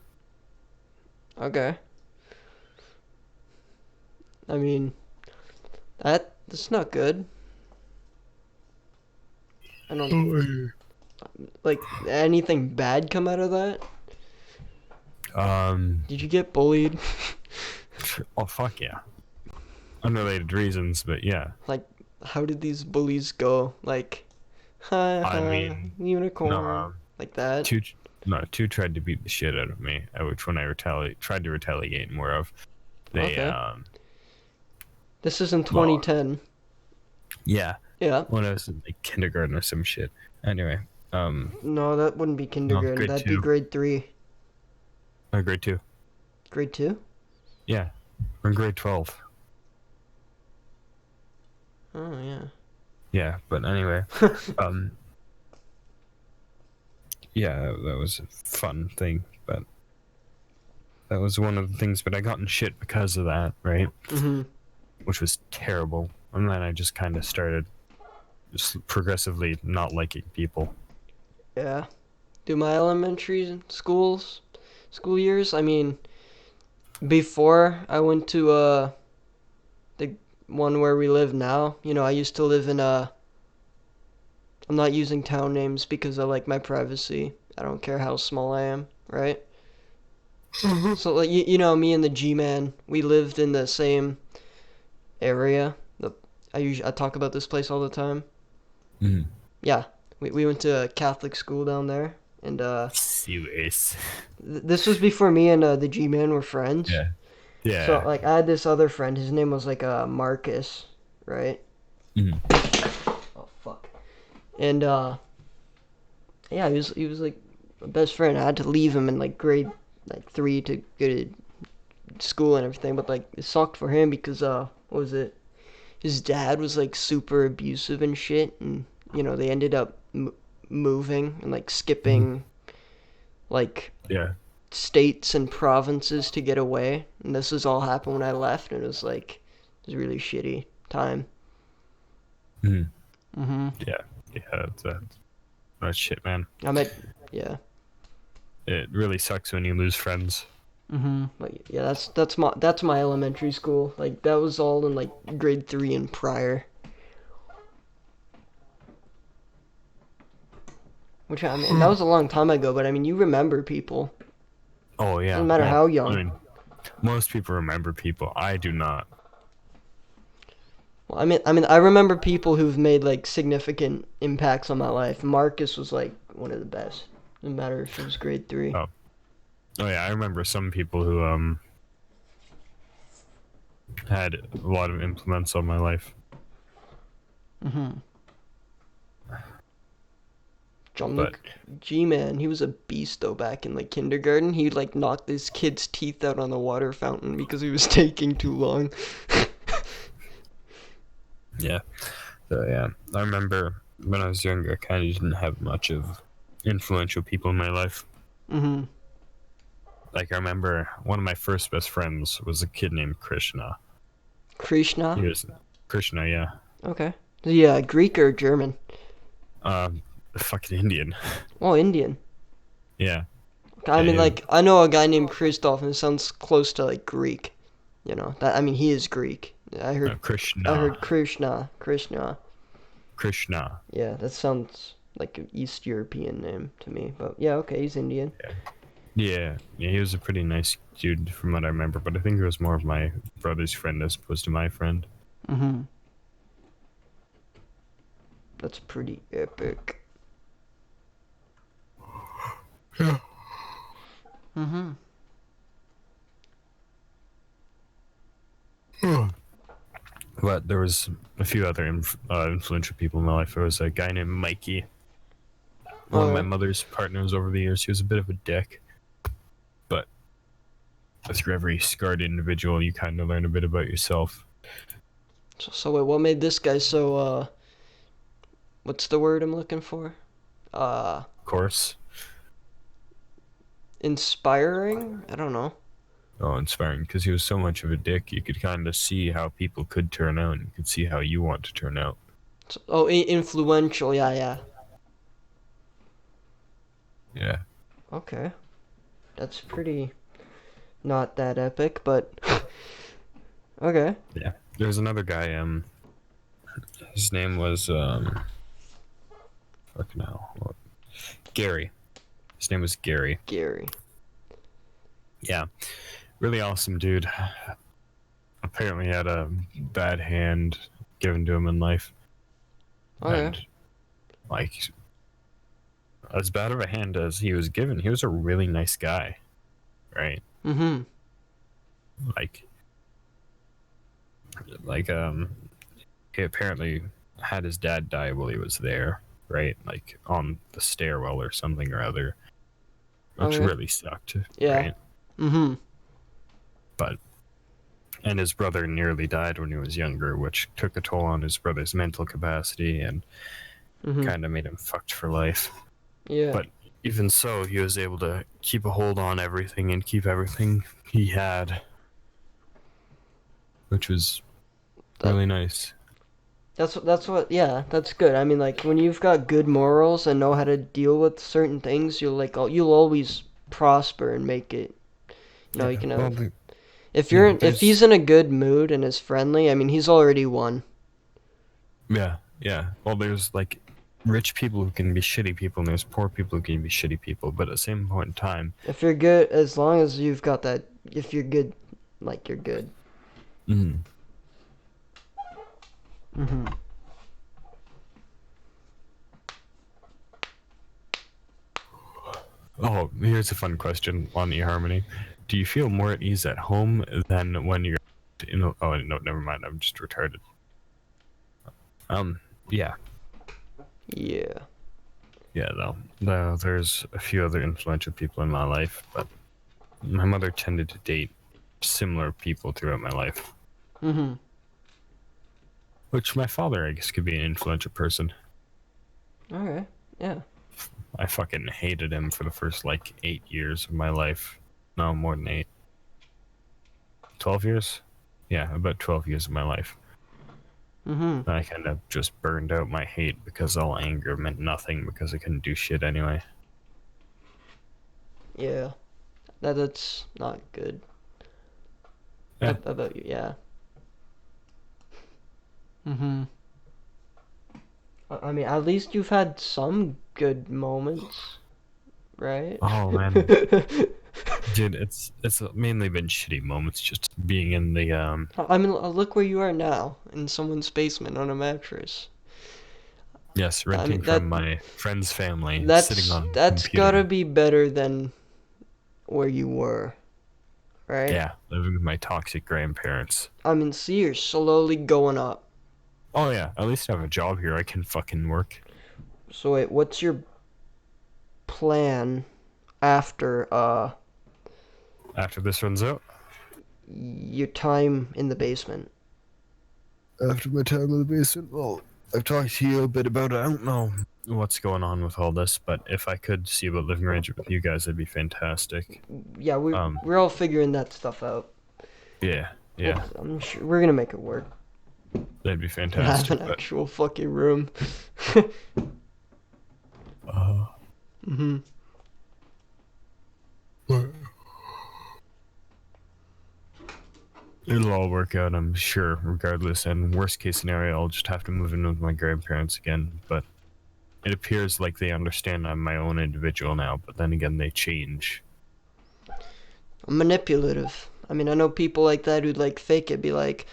Okay. I mean, that's not good. I don't like anything bad come out of that. Um. Did you get bullied? Oh fuck yeah. Unrelated reasons, but yeah. Like, how did these bullies go? Like, ha I ha, mean, no. unicorn, like that. Two. No, two tried to beat the shit out of me. Which when I tried to retaliate more of, they Okay. This is in well, 2010. yeah, Yeah. when I was in like kindergarten or some shit. Anyway, No, that wouldn't be no, kindergarten. grade That'd be two, grade 3. grade two. Grade 2? Yeah, we're in grade 12. Oh, yeah. Yeah, but anyway, um, yeah, that was a fun thing, but that was one of the things. But I got in shit because of that, right? Mm-hmm. Which was terrible. And then I just kind of started just progressively not liking people. Yeah. Do my elementary school years, I mean, before I went to, the one where we live now, you know, I used to live in, I'm not using town names because I like my privacy. I don't care how small I am, right? So, like, you know, me and the G-Man, we lived in the same area. I talk about this place all the time. Mm. Yeah, we went to a Catholic school down there, and Serious. this was before me and the G-Man were friends. Yeah. So, Yeah. like, I had this other friend. His name was like Marcus, right? Mm. Oh fuck. And yeah, he was like my best friend. I had to leave him in like grade like 3 to go to school and everything, but like it sucked for him because what was it? His dad was like super abusive and shit, and you know they ended up moving and like Mm. skipping like Yeah. states and provinces to get away. And this was all happened when I left, and it was like it was a really shitty time. Mm. Mm-hmm. Yeah. Yeah. That's shit, man. I met, yeah. It really sucks when you lose friends. Mm-hmm. Like yeah, that's my elementary school. Like that was all in like grade 3 and prior. Which I mean, that was a long time ago, but I mean, you remember people. Oh Doesn't yeah. matter Well, how I young. mean, most people remember people. I do not. Well, I remember people who've made like significant impacts on my life. Marcus was like one of the best. No matter if it was grade 3. Oh. Oh yeah, I remember some people who had a lot of influence on my life. Mm-hmm. But Jean-Luc G-Man, he was a beast though back in like kindergarten. He like knocked this kid's teeth out on the water fountain because he was taking too long. yeah. So yeah, I remember when I was younger, I kind of didn't have much of influential people in my life. Mm-hmm. Like I remember one of my first best friends was a kid named Krishna. He Krishna? was Krishna, yeah. Okay. Yeah, Greek or German? Um, fucking Indian. Oh, Indian. Yeah, I mean, yeah. like, I know a guy named Christoph, and it sounds close to like Greek. You know that. I mean, he is Greek. I No, heard. I Krishna. heard Krishna. Krishna. Krishna. Yeah, that sounds like an East European name to me. But yeah, okay, he's Indian. Yeah. Yeah, he was a pretty nice dude from what I remember, but I think he was more of my brother's friend as opposed to my friend. Mm-hmm. That's pretty epic. Yeah. Mm-hmm. But there was a few other influential people in my life. There was a guy named Mikey, one of my Okay. mother's partners over the years. He was a bit of a dick, but through every scarred individual, you kind of learn a bit about yourself. So wait, what made this guy so what's the word I'm looking for? Uh, Of course, Inspiring? I don't know. inspiring because he was so much of a dick. You could kind of see how people could turn out, and you could see how you want to turn out. Oh, influential. Yeah, yeah. Yeah, Okay. That's pretty not that epic, but okay. yeah. There's another guy. His name was fucking hell, Gary. His name was Gary. Gary. Yeah, really awesome dude. Apparently had a bad hand given to him in life, Okay. and like as bad of a hand as he was given, he was a really nice guy, right? Mm-hmm. Like, like he apparently had his dad die while he was there, right? Like on the stairwell or something or other, which Okay. really sucked, Yeah. right? Mm-hmm. But and his brother nearly died when he was younger, which took a toll on his brother's mental capacity and Mm-hmm. kind of made him fucked for life. Yeah. But even so, he was able to keep a hold on everything and keep everything he had, which was That really nice. that's what yeah, that's good. I mean like when you've got good morals and know how to deal with certain things, you'll always prosper and make it. You Yeah. can Well, have if he's there's in a good mood and is friendly, I mean he's already won. yeah. Well, there's like rich people who can be shitty people, and there's poor people who can be shitty people. But at the same point in time, If you're good as long as you've got that if you're good like you're good. mm, Mm-hmm. oh, here's a fun question on eHarmony. Do you feel more at ease at home than when you're in a, oh no, never mind. I'm just retarded. Um, yeah, Yeah. yeah. Though there's a few other influential people in my life, but my mother tended to date similar people throughout my life. Mm-hmm. Which my father, I guess, could be an influential person. Okay. Yeah. I fucking hated him for the first like 8 years of my life. No, more than 8. 12 years? Yeah, about 12 years of my life. Mm-hmm. I kind of just burned out my hate because all anger meant nothing because I couldn't do shit anyway. Yeah. That's not good. Yeah. About you, yeah. Mm-hmm. I mean, at least you've had some good moments, right? Oh man, dude, it's mainly been shitty moments. Just being in the I mean, look where you are now, in someone's basement on a mattress. yes, I renting mean, from my friend's family, sitting that's on a that's gotta computer. be better than where you were, right? Yeah, living with my toxic grandparents. I mean, see, you're slowly going up. Oh yeah, at least I have a job here. I can fucking work. So wait, what's your plan after After this runs out. your time in the basement? After my time in the basement, well, I've talked to you a bit about it. I don't know what's going on with all this, but if I could see about living arrangement with you guys, that'd be fantastic. Yeah, we're Um, we're all figuring that stuff out. yeah, Well, yeah, I'm sure we're gonna make it work. that'd be Have fantastic. an But actual fucking room. uh, Mm-hmm. it'll all work out, I'm sure, regardless. And worst case scenario, I'll just have to move in with my grandparents again. But it appears like they understand I'm my own individual now. But then again, they change. Manipulative. I mean, I know people like that who'd like fake it, be uh, like,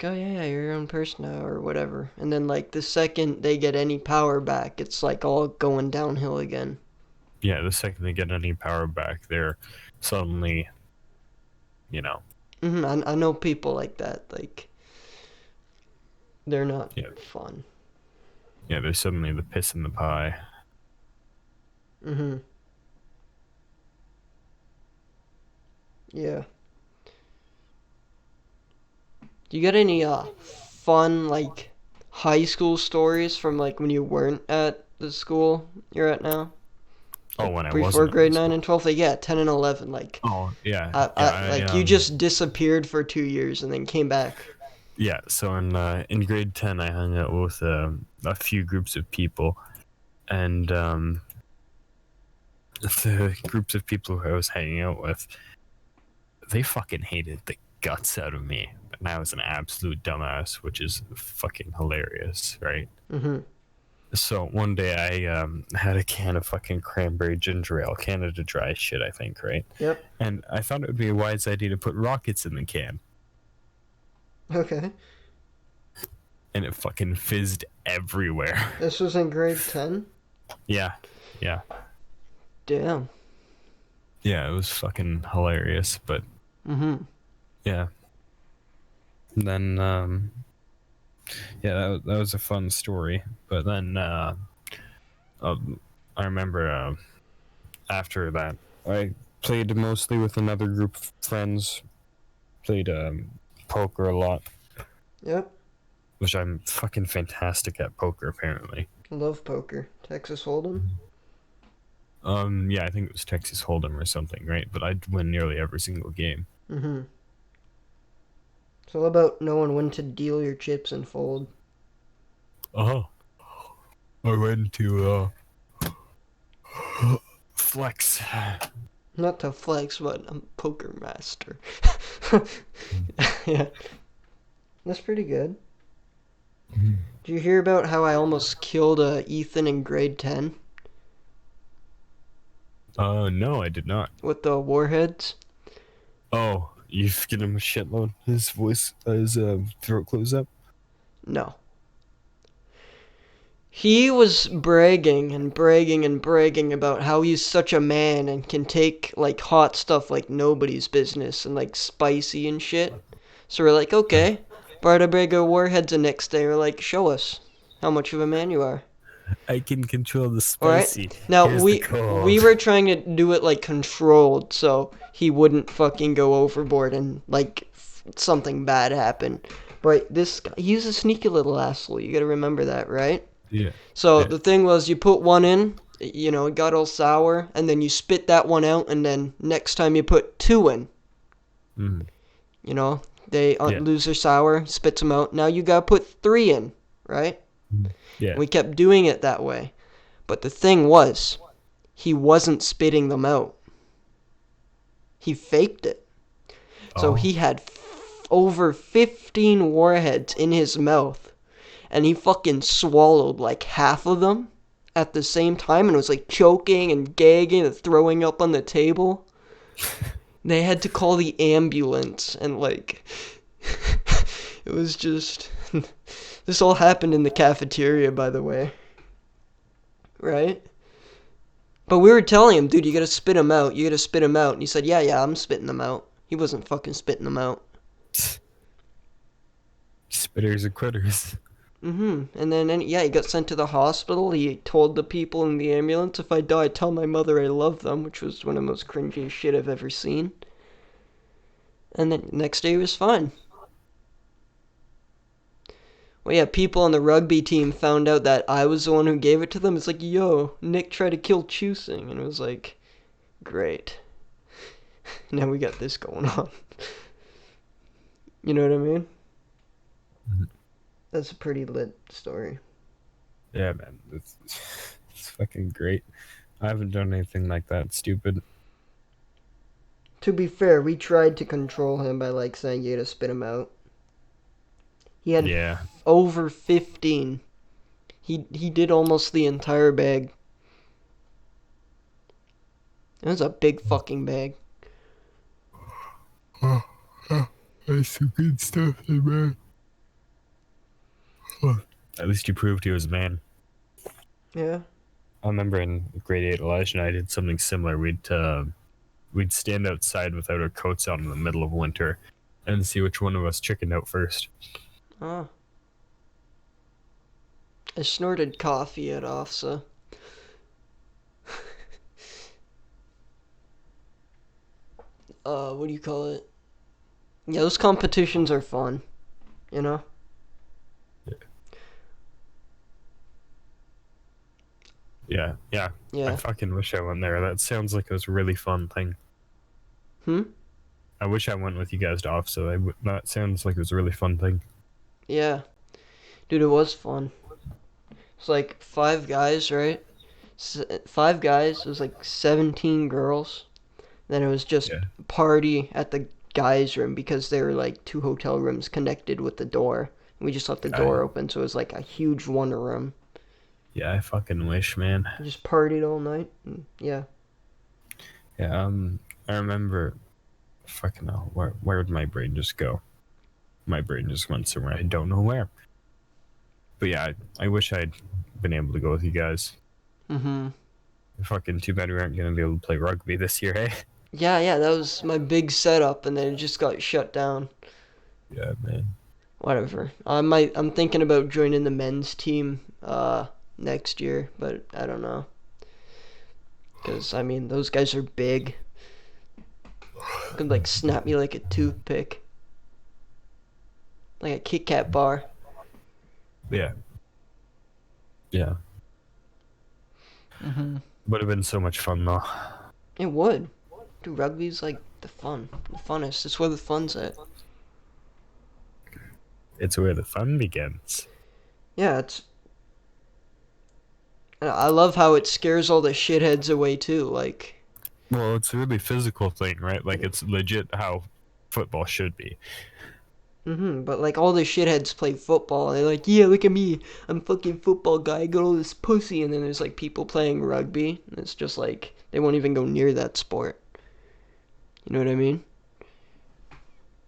oh yeah, yeah, you're your own person now, or whatever. And then like the second they get any power back, it's like all going downhill again. Yeah, the second they get any power back, they're suddenly, you know, I know people like that. Like, they're not Yeah, fun. yeah. There's suddenly the piss in the pie. Mm-hmm. Yeah. Do you got any fun like high school stories from like when you weren't at the school you're at now? Oh, Like when I before wasn't at the grade 9 school. and 12? Like, yeah, 10 and 11. Like, Oh yeah, I yeah. I like you just disappeared for 2 years and then came back. yeah. So in grade 10, I hung out with a few groups of people, and the groups of people who I was hanging out with, they fucking hated the guts out of me, and I was an absolute dumbass, which is fucking hilarious, right? Mm-hmm. So one day I had a can of fucking cranberry ginger ale, Canada Dry shit, I think, right? Yep. And I thought it would be a wise idea to put rockets in the can, Okay. and it fucking fizzed everywhere. This was in grade 10? Yeah, yeah, Damn. yeah. It was fucking hilarious, but Mm-hmm. yeah. And then yeah, that was a fun story. But then um, I remember after that, I played mostly with another group of friends. Played poker a lot, Yep. which I'm fucking fantastic at poker apparently. Love poker. Texas Hold'em? Yeah, I think it was Texas Hold'em or something, right? But I'd win nearly every single game. Mm-hmm. It's all about knowing when to deal your chips and fold. Oh, I went to flex. Not to flex, but I'm poker master. Yeah, that's pretty good. Did you hear about how I almost killed Ethan in grade 10 No, I did not. with the warheads? Oh, you've given him a shitload. His voice, his throat closed up. No. He was bragging and bragging and bragging about how he's such a man and can take like hot stuff like nobody's business and like spicy and shit. So we're like, okay. Brought a bag of warheads the next day. We're like, show us how much of a man you are. I can control the All right. spicy. Now Here's the we cold. were trying to do it like controlled, so he wouldn't fucking go overboard and like something bad happen. But this guy, he's a sneaky little asshole. You got to remember that, right? Yeah, So yeah. the thing was, you put one in, you know, it got all sour, and then you spit that one out, and then next time you put two in. Mm. You know, they Yeah, lose their sour, spits them out. Now you gotta put three in, right? yeah. We kept doing it that way. But the thing was, he wasn't spitting them out. He faked it. So Oh, he had over 15 warheads in his mouth, and he fucking swallowed like half of them at the same time and was like choking and gagging and throwing up on the table. They had to call the ambulance and like it was just this all happened in the cafeteria, by the way. Right? But we were telling him, dude, you gotta spit them out. You gotta spit them out. And he said, yeah, I'm spitting them out. He wasn't fucking spitting them out. spitters are quitters. And then, yeah, he got sent to the hospital. He told the people in the ambulance, if I die, tell my mother I love them, which was one of the most cringy shit I've ever seen. And then next day he was fine. Well, yeah, people on the rugby team found out that I was the one who gave it to them. It's like, yo, Nick tried to kill Chusing. And it was like, great. Now we got this going on. You know what I mean? That's a pretty lit story. Yeah, man, it's fucking great. I haven't done anything like that stupid. To be fair, we tried to control him by like saying you gotta spit him out. He had Yeah. over 15. He did almost the entire bag. It was a big fucking bag. Oh, that's some good stuff, man. At least you proved he was a man. Yeah. I remember in grade 8, Elijah and I did something similar. We'd stand outside without our coats on in the middle of winter, and see which one of us chickened out first. Oh, I snorted coffee at OFSA. What do you call it? Yeah, those competitions are fun, you know? Yeah, yeah. I Yeah. fucking wish I went there. That sounds like it was a really fun thing. Hmm? I wish I went with you guys to off, so that sounds like it was a really fun thing. Yeah. Dude, it was fun. It's like five guys, right? Five guys. It was like 17 girls. Then it was just Yeah. party at the guys' room because there were like two hotel rooms connected with the door. We just left the door I open, so it was like a huge one room. yeah, I fucking wish, man. We just partied all night. And yeah. Yeah, I remember fucking hell, where did my brain just go? My brain just went somewhere. I don't know where. But yeah, I wish I'd been able to go with you guys. Mm-hmm. Fucking too bad we aren't gonna be able to play rugby this year, hey? Yeah, that was my big setup, and then it just got shut down. Yeah, man. Whatever. I'm thinking about joining the men's team next year, but I don't know. Because, I mean, those guys are big. Could, like, snap me like a toothpick. Like a Kit Kat bar. Yeah. Yeah. Mm-hmm. Would have been so much fun though. It would. Dude, rugby's, like, the fun. The funnest. It's where the fun's at. It's where the fun begins. Yeah, it's... I love how it scares all the shitheads away, too. Like... Well, it's a really physical thing, right? Like it's legit how football should be. But like all the shitheads play football. They're like, yeah, look at me. I'm fucking football guy. I got all this pussy. And then there's like people playing rugby. And it's just like, they won't even go near that sport. You know what I mean?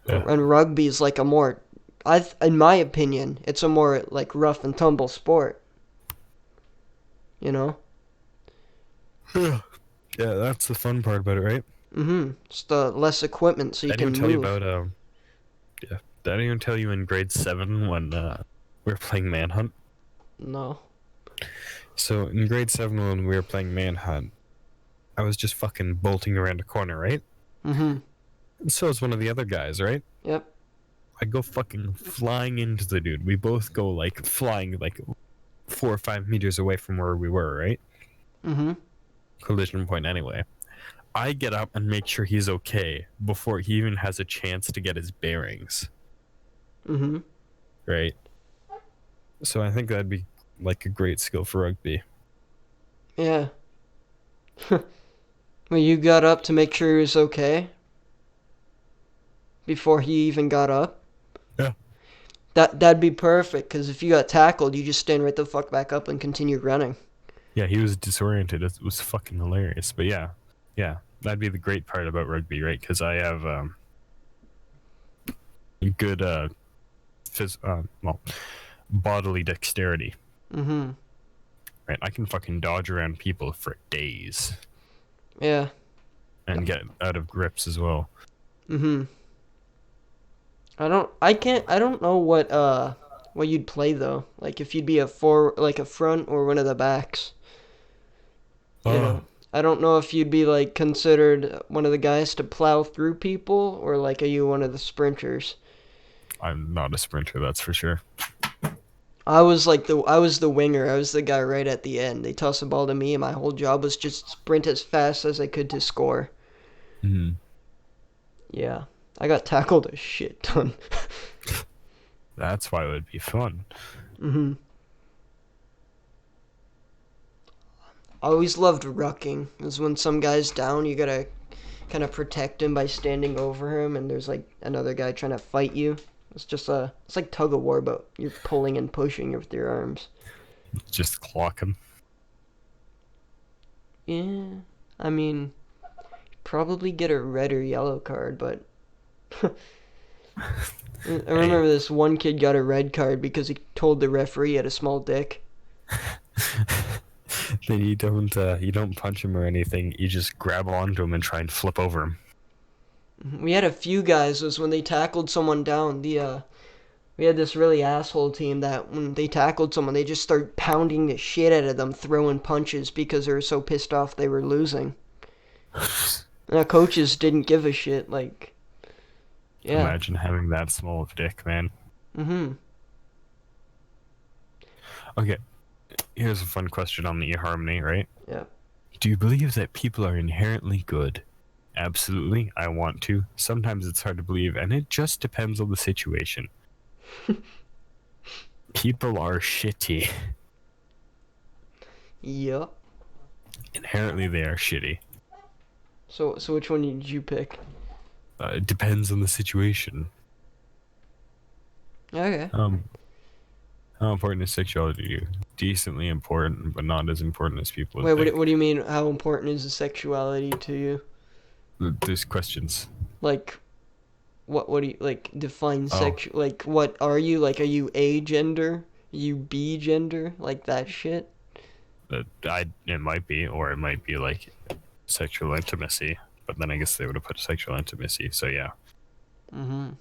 Yeah. And rugby is like a more, in my opinion, it's a more like rough and tumble sport. You know? Yeah, that's the fun part about it, right? It's the less equipment so you Did anyone can tell you move. about yeah. Did anyone tell you in grade 7 when we were playing Manhunt? No. So in grade 7 when we were playing Manhunt, I was just fucking bolting around a corner, right? Mm-hmm. And so is one of the other guys, right? Yep. I go fucking flying into the dude. We both go like flying like 4 or 5 meters away from where we were, right? Mm-hmm. Collision point anyway. I get up and make sure he's okay before he even has a chance to get his bearings, Mm-hmm. right? So I think that'd be like a great skill for rugby. Yeah. Well, you got up to make sure he was okay before he even got up? Yeah. That'd be perfect, because if you got tackled, you just stand right the fuck back up and continue running. Yeah, he was disoriented. It was fucking hilarious. But yeah, that'd be the great part about rugby, right? Because I have good well, bodily dexterity, Mm-hmm. right? I can fucking dodge around people for days Yeah. and get out of grips as well. Mm-hmm. I don't know what you'd play though. Like if you'd be like a front or one of the backs. You Oh, know. I don't know if you'd be like considered one of the guys to plow through people or like are you one of the sprinters? I'm not a sprinter, that's for sure. I was the winger. I was the guy right at the end. They toss the ball to me and my whole job was just sprint as fast as I could to score. Mm-hmm. Yeah. I got tackled a shit ton. That's why it would be fun. Mm-hmm. I always loved rucking. It was when some guy's down, you gotta kind of protect him by standing over him, and there's like another guy trying to fight you. It's like tug of war, but you're pulling and pushing with your arms. Just clock him. Yeah, I mean, probably get a red or yellow card, but I Hey, remember this one kid got a red card because he told the referee he had a small dick. then you don't punch him or anything. You just grab onto him and try and flip over him. We had a few guys was when they tackled someone down. We had this really asshole team that when they tackled someone, they just start pounding the shit out of them, throwing punches because they were so pissed off they were losing. And the coaches didn't give a shit. Like, yeah. Imagine having that small of a dick, man. Mhm. Okay, here's a fun question on the eHarmony, right? Yeah. Do you believe that people are inherently good? Absolutely, I want to. Sometimes it's hard to believe, and it just depends on the situation. People are shitty. Yup. Inherently, they are shitty. So which one did you pick? It depends on the situation. Okay. How important is sexuality to you? Decently important, but not as important as people Wait, would think. what do you mean? How important is the sexuality to you? There's questions. Like, what do you like? Define Oh, sex. Like, what are you? Like, are you A gender? Are you B gender? Like that shit. it might be, or it might be like sexual intimacy. But then I guess they would have put sexual intimacy. So yeah. Mhm.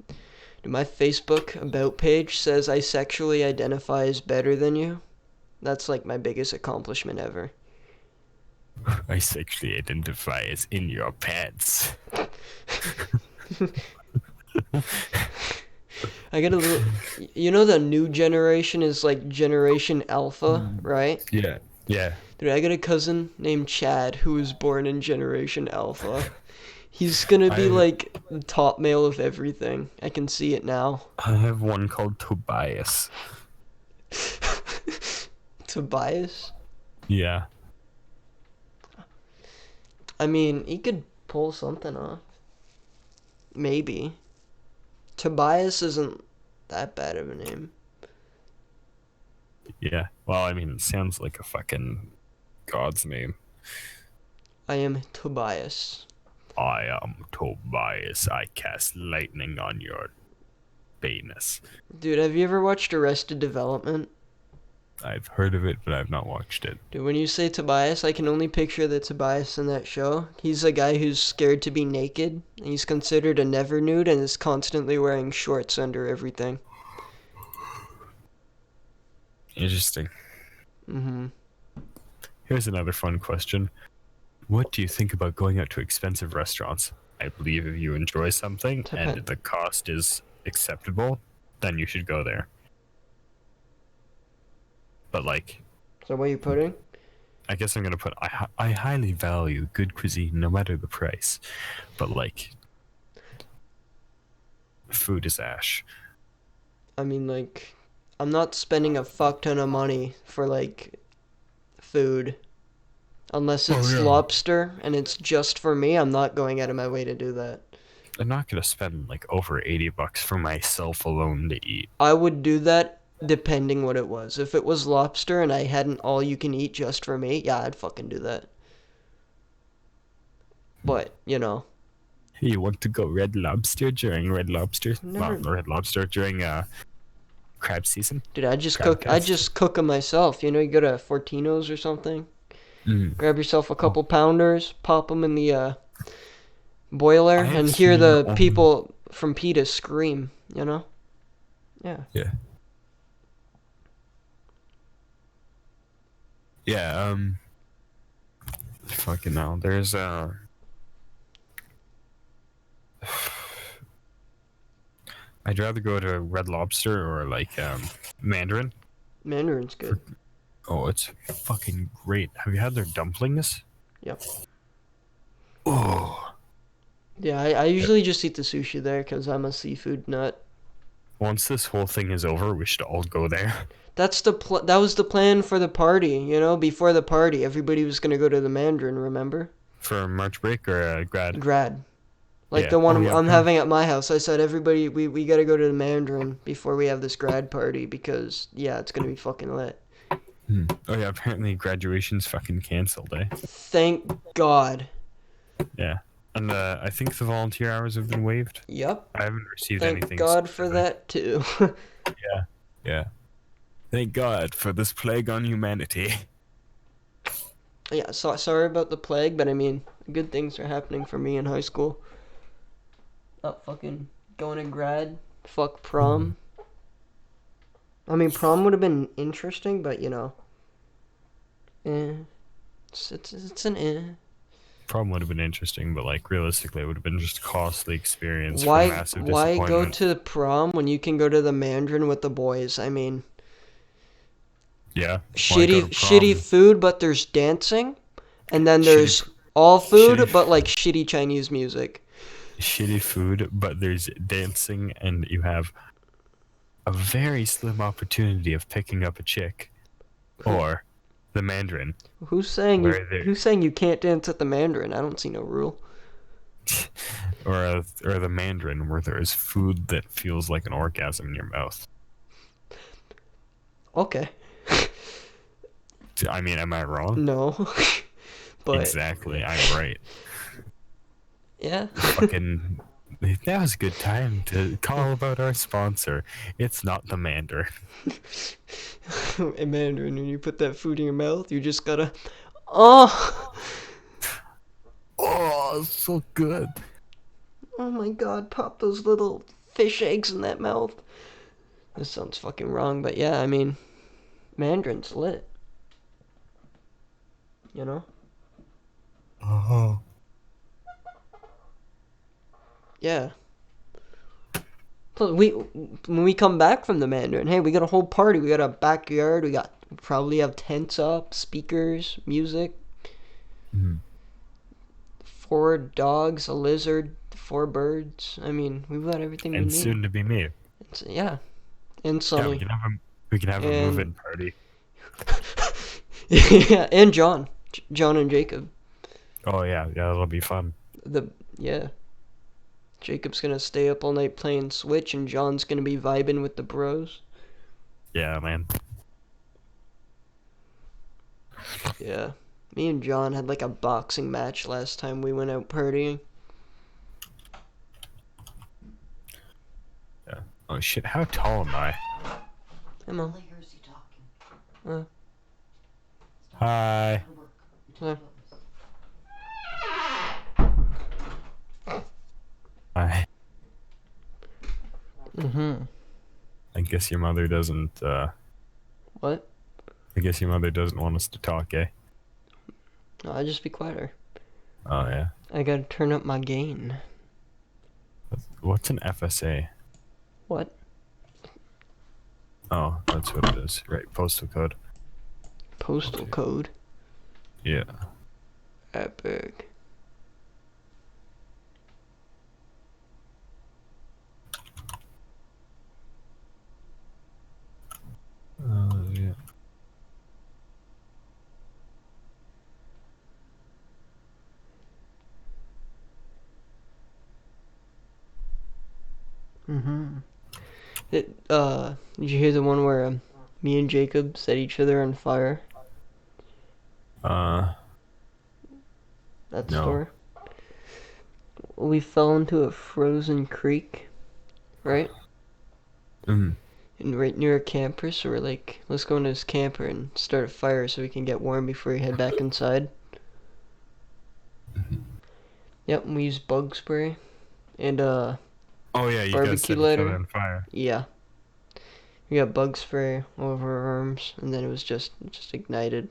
Dude, my Facebook about page says I sexually identify as better than you. That's like my biggest accomplishment ever. I sexually identify as in your pants. I get a little. You know, the new generation is like Generation Alpha, right? Yeah, yeah. Dude, I got a cousin named Chad who was born in Generation Alpha. He's gonna be I like the top male of everything. I can see it now. I have one called Tobias. Tobias? Yeah. I mean, he could pull something off. Maybe. Tobias isn't that bad of a name. Yeah. Well, I mean, it sounds like a fucking god's name. I am Tobias. I am Tobias. I cast lightning on your penis. Dude, have you ever watched Arrested Development? I've heard of it, but I've not watched it. Dude, when you say Tobias, I can only picture the Tobias in that show. He's a guy who's scared to be naked. He's considered a never nude and is constantly wearing shorts under everything. Interesting. Mm-hmm. Here's another fun question. What do you think about going out to expensive restaurants? I believe if you enjoy something and Depend. the cost is acceptable, then you should go there. But like, So what are you putting? I guess I'm gonna put I highly value good cuisine no matter the price, but like, food is ash. I mean, like, I'm not spending a fuck ton of money for, like, food. Unless Oh it's yeah. lobster and it's just for me, I'm not going out of my way to do that. I'm not gonna spend like over $80 for myself alone to eat. I would do that depending what it was. If it was lobster and I hadn't all you can eat just for me, yeah, I'd fucking do that. But, you know, You want to go Red Lobster during Red Lobster? Well, never. Red Lobster during crab season, Dude, crab I cast. just cook them myself. You know, you go to Fortino's or something, Mm. grab yourself a Oh, couple pounders, pop them in the boiler, I have and hear seen the people from PETA scream, you know? Yeah. yeah, yeah. Fucking hell. There's I'd rather go to Red Lobster or like Mandarin. Mandarin's good. Oh, it's fucking great. Have you had their dumplings? Yep. Oh. Yeah, I usually just eat the sushi there because I'm a seafood nut. Once this whole thing is over, we should all go there That was the plan for the party, you know? Before the party, everybody was gonna go to the Mandarin, remember? for March break or grad. Grad. Like Yeah. the one Oh yeah. I'm having at my house. I said everybody we gotta go to the Mandarin before we have this grad party because yeah, it's gonna be fucking lit. Oh yeah. Apparently graduation's fucking cancelled, eh? Thank God. Yeah. And I think the volunteer hours have been waived. Yep. I haven't received Thank anything God for specific. that too. Yeah. Yeah. Thank God for this plague on humanity. Yeah, sorry about the plague, but I mean, good things are happening for me in high school. Not fucking going to grad. Fuck prom. I mean, prom would have been interesting, but you know, eh. It's an eh. Prom would have been interesting, but like realistically, it would have been just a costly experience for Why massive why go disappointment. to the prom when you can go to the Mandarin with the boys? I mean, Yeah, why go to shitty prom? food, but there's dancing, and then Shitty, there's all shitty, food, but like shitty Chinese music. shitty food, but there's dancing, and you have a very slim opportunity of picking up a chick, or the Mandarin, where there, Who's saying you can't dance at the Mandarin? I don't see no rule. or the Mandarin, where there is food that feels like an orgasm in your mouth. Okay. I mean, am I wrong? No. But Exactly, I'm right. yeah. Fucking, that was a good time to call about our sponsor. It's not the Mandarin. In Mandarin, when you put that food in your mouth, you just gotta. Oh! Oh, it's so good. Oh my god, pop those little fish eggs in that mouth. This sounds fucking wrong, but yeah, I mean, Mandarin's lit. You know? Oh. Yeah. So when we come back from the Mandarin, hey, we got a whole party. We got a backyard. We probably have tents up, speakers, music, Mm. 4 dogs, a lizard, 4 birds. I mean, we've got everything we And need. soon to be me. Yeah, and Yeah, Sunny, we can have a and move-in party. yeah, and John and Jacob. Oh yeah, yeah, that'll be fun. The yeah, Jacob's gonna stay up all night playing Switch, and John's gonna be vibing with the bros. Yeah, man. Yeah, me and John had like a boxing match last time we went out partying. Yeah. Oh shit, how tall am I? Come on. Uh, Hi. uh. Hi. Mhm. I guess your mother doesn't. What? I guess your mother doesn't want us to talk, eh? No, I just be quieter. Oh yeah. I gotta turn up my gain. What's an FSA? What? Oh, that's what it is. Right, postal code. Postal code. Yeah. Epic. Yeah. Mhm. Did you hear the one where me and Jacob set each other on fire? Uh, That no. story. We fell into a frozen creek, right? Mm. And right near a camper, so we're like, let's go into this camper and start a fire so we can get warm before we head back inside. Yep, and we used bug spray and Oh yeah, you guys barbecue set each other lighter. on fire. Yeah. We got bug spray all over our arms, and then it was just ignited.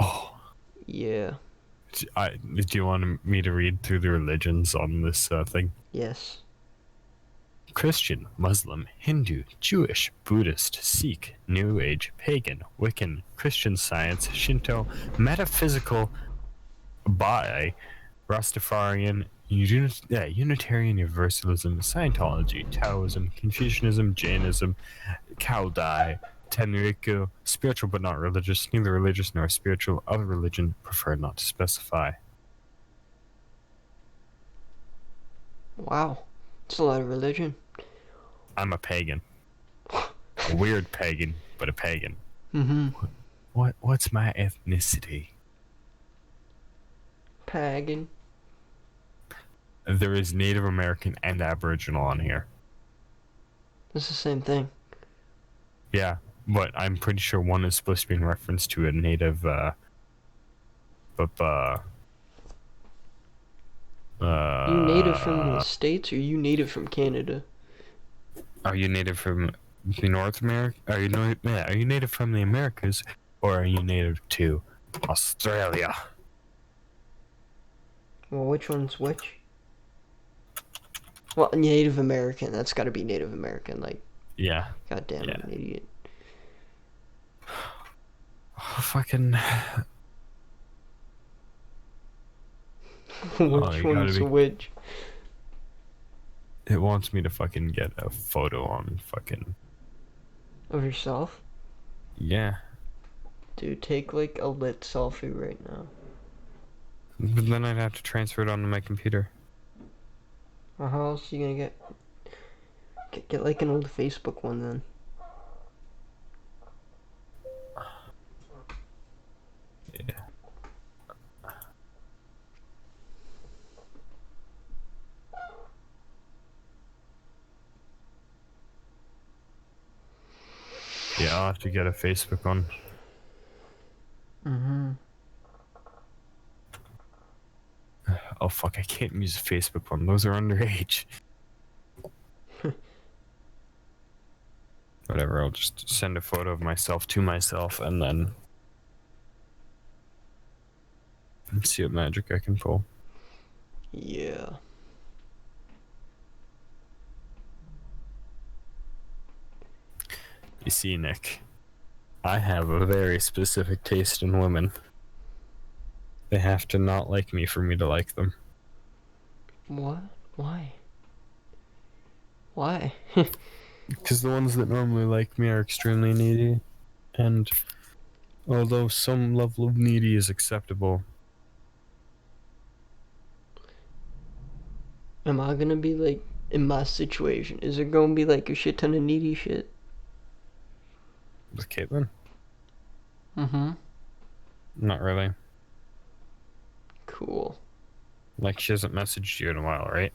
Oh. Yeah. Do you want me to read through the religions on this thing? Yes. Christian, Muslim, Hindu, Jewish, Buddhist, Sikh, New Age, Pagan, Wiccan, Christian Science, Shinto, Metaphysical, Baha'i, Rastafarian, Unitarian Universalism, Scientology, Taoism, Confucianism, Jainism, Chaldai, Tenriku, spiritual but not religious, neither religious nor spiritual, other religion, prefer not to specify. Wow. It's a lot of religion. I'm a pagan. A weird pagan, but a pagan. Mm-hmm. What's my ethnicity? Pagan. There is Native American and Aboriginal on here. It's the same thing. Yeah, but I'm pretty sure one is supposed to be in reference to a native, You native from the Uh, States or you native from Canada? are you native from North America? Are you native from the Americas, or are you native to Australia? Well, which one's which? Well, Native American. That's gotta be Native American. Like, Yeah, goddamn, yeah. I'm an idiot. Oh, fucking. Oh, Which you gotta one's be. which? It wants me to fucking get a photo on fucking. Of yourself? Yeah. Dude, take like a lit selfie right now. But then I'd have to transfer it onto my computer. Or how else are you gonna get like an old Facebook one then? Yeah. Yeah, I'll have to get a Facebook one. Mm-hmm. Oh fuck, I can't use a Facebook one. Those are underage. Whatever, I'll just send a photo of myself to myself and then see what magic I can pull. Yeah. You see, Nick, I have a very specific taste in women. They have to not like me for me to like them. What? Why? Why? Because the ones that normally like me are extremely needy, and although some level of needy is acceptable, Am I gonna be like in my situation? Is there gonna be like a shit ton of needy shit? with Caitlin, Mm-hmm. not really. Cool. Like, she hasn't messaged you in a while, right?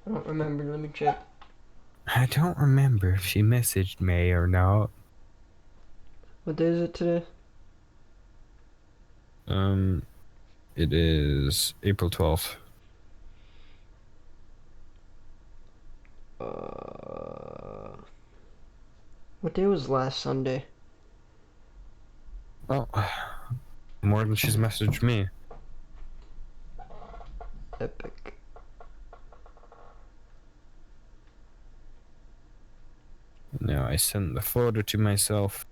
I don't remember. Let me check. I don't remember if she messaged me or not. What day is it today? Um, it is April 12th. Uh, what day was last Sunday? Oh, more than she's messaged me. Epic. Now I sent the photo to myself.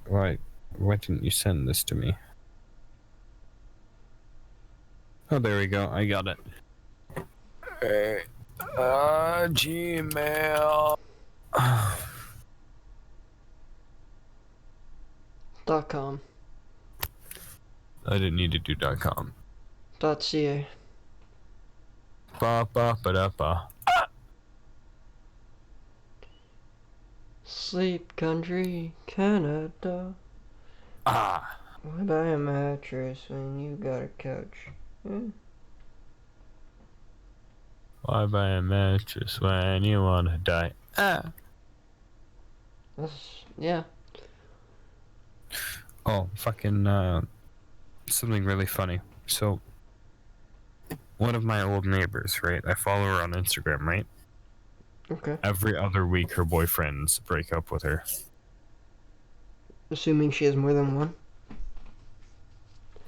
Why didn't you send this to me? Oh, there we go. I got it. Gmail. .com. I didn't need to do .com. .ca. Ba ba ba da ba. Sleep Country, Canada. Ah. Why buy a mattress when you got a couch? Hmm? Why buy a mattress when you wanna die? Ah. Yeah. Oh, fucking something really funny. So, one of my old neighbors, right? I follow her on Instagram, right? Okay. Every other week, her boyfriends break up with her. Assuming she has more than one.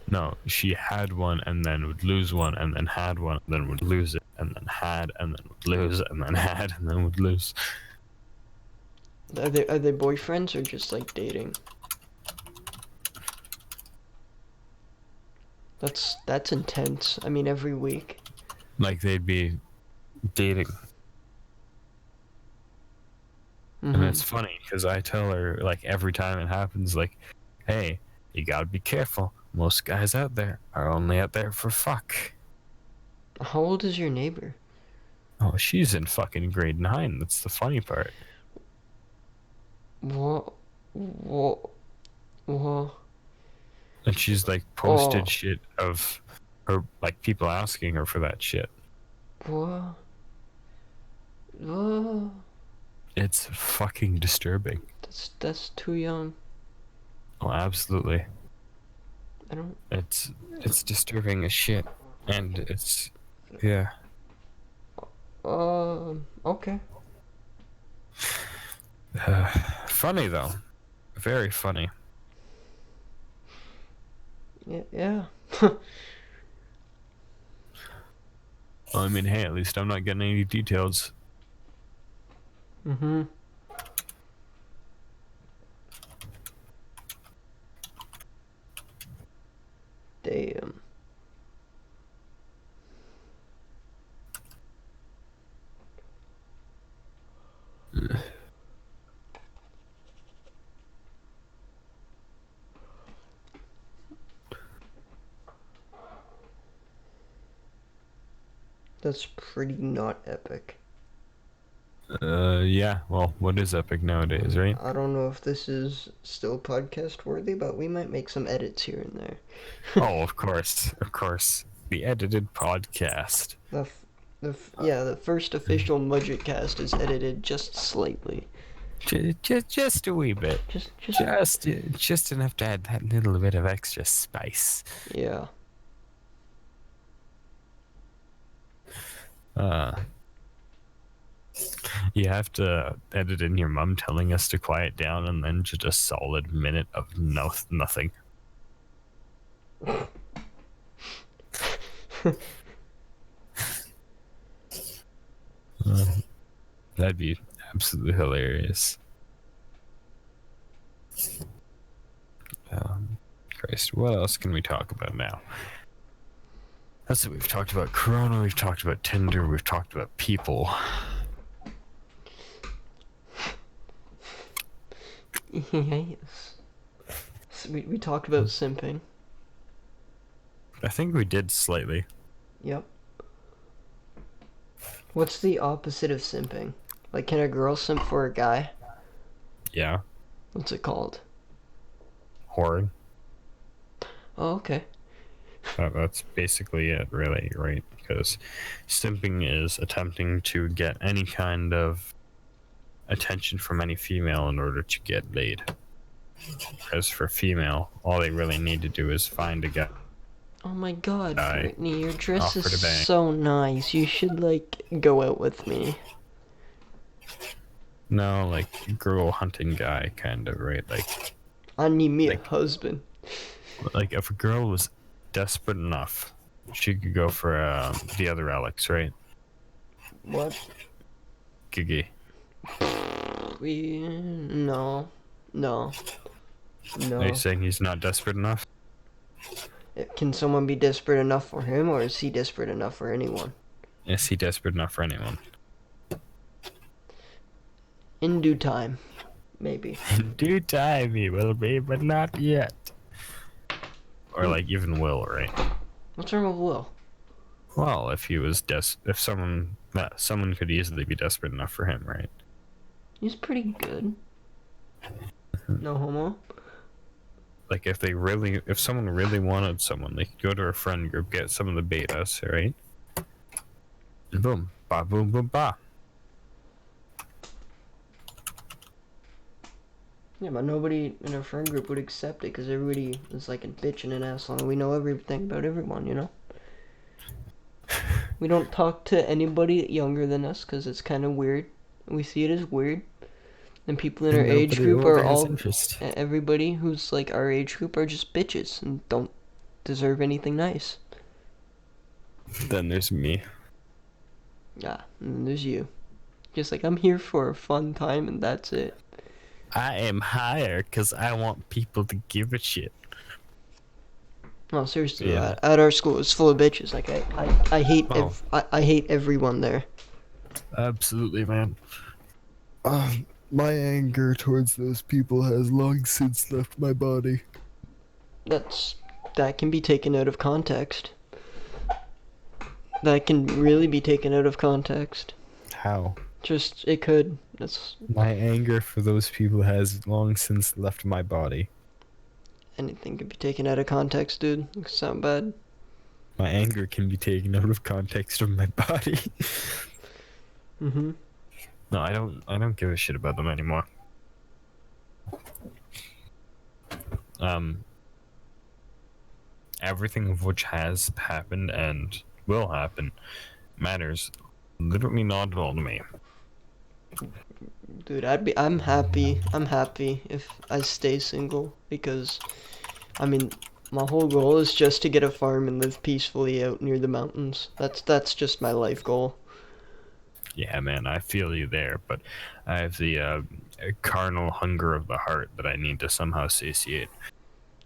No, she had one and then would lose one and then had one and then would lose it and then had and then would lose and then had and then would lose. Are they boyfriends or just like dating? That's intense. I mean, every week. Like, they'd be dating. And Mm-hmm. it's funny because I tell her, like, every time it happens, like, hey, you gotta be careful. Most guys out there are only out there for fuck. How old is your neighbor? Oh, she's in fucking grade 9. That's the funny part. What? What? What? And she's, like, posted Oh. shit of her, like, people asking her for that shit. What? What? It's fucking disturbing. That's too young. Oh, absolutely. I don't. It's disturbing as shit, and it's yeah. Okay. Funny though, very funny. Yeah. Yeah. Well, I mean, hey, at least I'm not getting any details. Mm-hmm. Damn. That's pretty not epic. Yeah. Well, what is epic nowadays, right? I don't know if this is still podcast worthy, but we might make some edits here and there. Oh, of course, of course. The edited podcast. The, yeah, the first official Mugicast is edited just slightly. Just a wee bit. Just Just enough to add that little bit of extra spice. yeah. Uh, you have to edit in your mum telling us to quiet down, and then just a solid minute of nothing. That'd be absolutely hilarious. Christ, what else can we talk about now? That's it. We've talked about Corona. We've talked about Tinder. We've talked about people. Yes. So we talked about simping. I think we did slightly. Yep. What's the opposite of simping? Like, can a girl simp for a guy? Yeah. What's it called? Horrid. Oh, okay. That's basically it, really, right? Because simping is attempting to get any kind of attention from any female in order to get laid. As for female, all they really need to do is find a guy. Oh my god, Brittany, your dress Offer is to bang. so nice. You should, like, go out with me. No, like girl hunting guy, kind of, right? I need me a husband. Like if a girl was desperate enough, she could go for the other Alex, right? What? Gigi. No. No. Are you No. saying he's not desperate enough? Can someone be desperate enough for him, or is he desperate enough for anyone? Is he desperate enough for anyone? In due time. Maybe. In due time he will be, but not yet. Or like even will, right? What's wrong with Will? Well, if he was if someone could easily be desperate enough for him, right? He's pretty good. No homo. Like if someone really wanted someone, they could go to a friend group, get some of the betas, right? And boom, ba boom boom ba. Yeah, but nobody in our friend group would accept it because everybody is like a bitch and an asshole, and we know everything about everyone, you know? We don't talk to anybody younger than us because it's kind of weird. We see it as weird. And people in our age Nobody group are older has all. interest. Everybody who's like our age group are just bitches and don't deserve anything nice. Then there's me. Yeah, and there's you. Just like, I'm here for a fun time and that's it. I am higher because I want people to give a shit. No, seriously, Yeah. at our school it's full of bitches. Like I hate Oh. I hate everyone there. Absolutely, man. My anger towards those people has long since left my body. That can be taken out of context. That can really be taken out of context. How? Just it could. That's My anger for those people has long since left my body. anything could be taken out of context, dude. It could sound bad. My anger can be taken out of context of my body. Mhm. No, I don't give a shit about them anymore. everything of which has happened and will happen matters literally not at all to me. Dude, I'm happy if I stay single because, I mean, my whole goal is just to get a farm and live peacefully out near the mountains. That's just my life goal. Yeah, man, I feel you there, but I have the carnal hunger of the heart that I need to somehow satiate.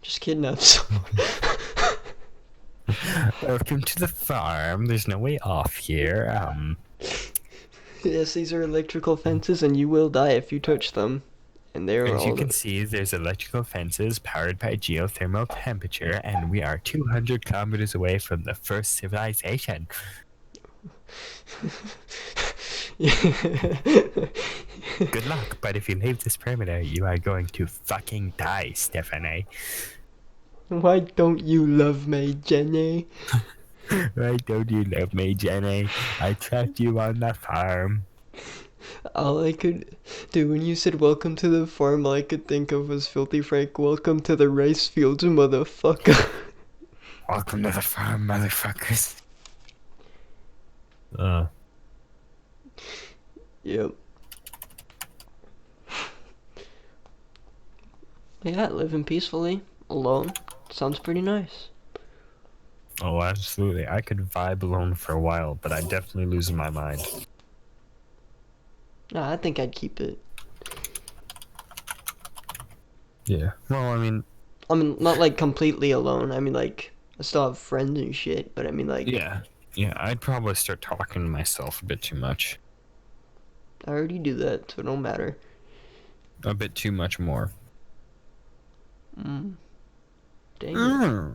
Just kidnap someone. Welcome to the farm. There's no way off here. Yes, these are electrical fences, and you will die if you touch them. And they're As you all can see, there's electrical fences powered by geothermal temperature, and we are 200 kilometers away from the first civilization. Good luck, but if you leave this perimeter, you are going to fucking die, Stephanie. Why don't you love me, Jenny? Why don't you love me, Jenny? I trapped you on the farm. All I could do when you said welcome to the farm, all I could think of was Filthy Frank, welcome to the rice fields, motherfucker. Welcome to the farm, motherfuckers. Yep. Yeah, living peacefully, alone, sounds pretty nice. Oh, absolutely. I could vibe alone for a while, but I'd definitely lose my mind. Nah, I think I'd keep it. Yeah. Well, I mean, Not like completely alone. I mean, like, I still have friends and shit, but I mean, like, yeah. Yeah, I'd probably start talking to myself a bit too much. I already do that, so it don't matter. A bit too much more. Dang it.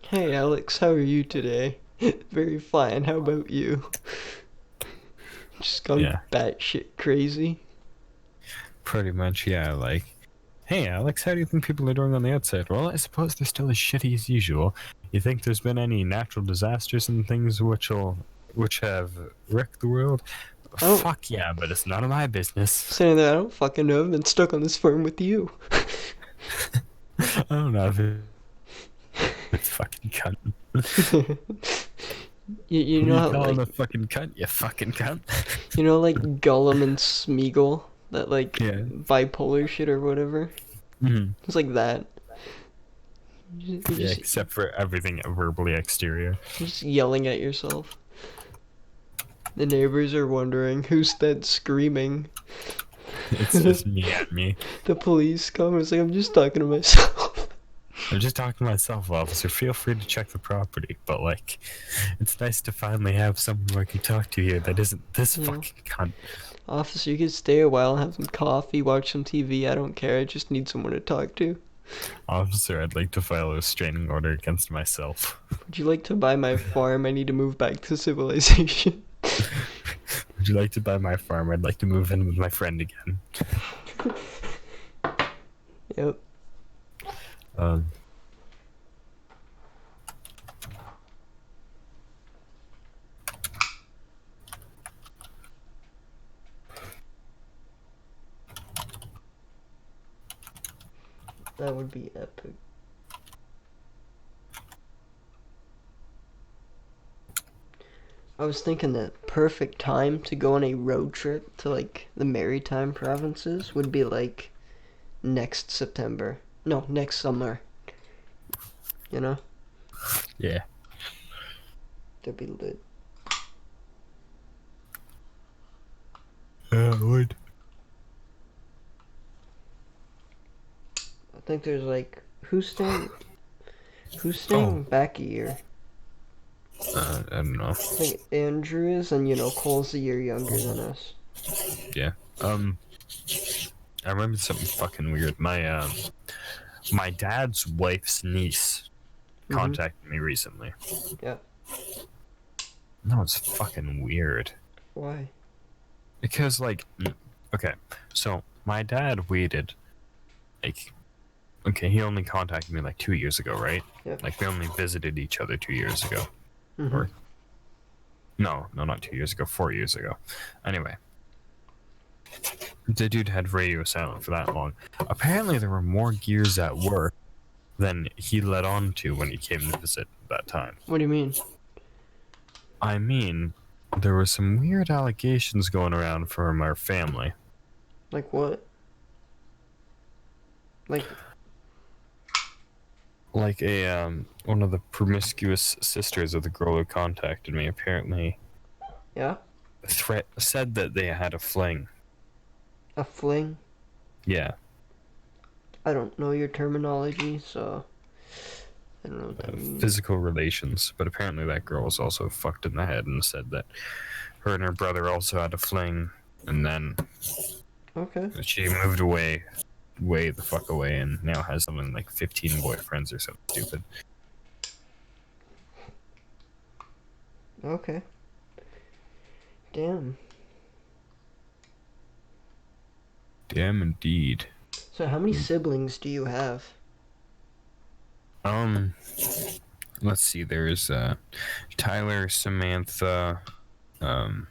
Hey, Alex, how are you today? Very fine, how about you? Just gone batshit crazy. Pretty much, yeah, like, hey, Alex, how do you think people are doing on the outside? Well, I suppose they're still as shitty as usual. You think there's been any natural disasters and things which have wrecked the world? Oh. Fuck yeah, but it's none of my business. Saying that I don't fucking know. I've been stuck on this farm with you. I don't know if it's fucking cunt. you know how, calling like, a fucking cunt, you fucking cunt. You know, like Gollum and Smeagol, that like bipolar shit or whatever. Mm-hmm. It's like that. Yeah, except for everything verbally exterior. You're just yelling at yourself. The neighbors are wondering who's that screaming. It's just me at me. The police come. It's like, I'm just talking to myself. I'm just talking to myself, officer. Feel free to check the property, but like, it's nice to finally have someone who I can talk to here that isn't this fucking cunt. Officer, you can stay a while, have some coffee, watch some TV. I don't care. I just need someone to talk to. Officer, I'd like to file a restraining order against myself. Would you like to buy my farm? I need to move back to civilization. Would you like to buy my farm? I'd like to move in with my friend again. Yep. That would be epic. I was thinking the perfect time to go on a road trip to like the Maritime provinces would be like next September. No, next summer. You know? Yeah. That'd be lit. Yeah, it would. I think there's like who's staying back a year? I don't know. I think Andrew is, and you know Cole's a year younger than us. Yeah. I remember something fucking weird. My dad's wife's niece contacted me recently. Yeah. No, it's fucking weird. Why? Because like, okay, so my dad waited, like, okay, he only contacted me like 2 years ago, right? Yeah. Like we only visited each other 2 years ago. Or no, not 2 years ago, 4 years ago. Anyway, the dude had radio silent for that long. Apparently there were more gears at work than he let on to when he came to visit that time. What do you mean? I mean, there were some weird allegations going around from our family. Like what? Like, Like one of the promiscuous sisters of the girl who contacted me apparently yeah? said that they had a fling. A fling? Yeah, I don't know your terminology, so I don't know what that means. physical relations. But apparently that girl was also fucked in the head and said that her and her brother also had a fling, and then Okay. she moved away, way the fuck away, and now has something like 15 boyfriends or something stupid. Okay. Damn. Damn indeed. So how many siblings do you have? Um, let's see. There's Tyler, Samantha, um,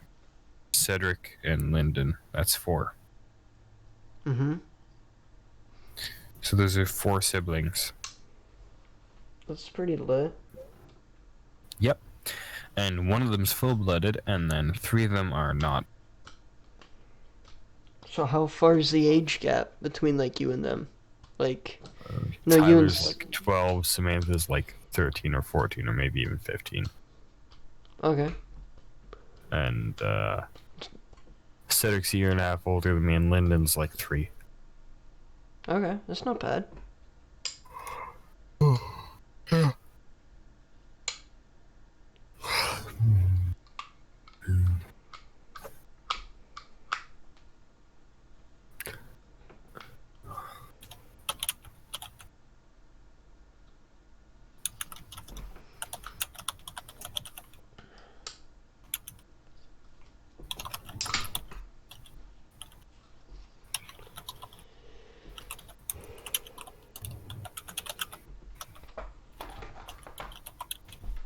Cedric, and Lyndon. That's 4. Mm-hmm. So those are 4 siblings. That's pretty lit. Yep. And one of them's full-blooded, and then 3 of them are not. So how far is the age gap between like you and them? Like, no, you and Tyler's like 12, Samantha's like 13 or 14 or maybe even 15. okay. And Cedric's a year and a half older than me, and Lyndon's like 3. Okay, that's not bad.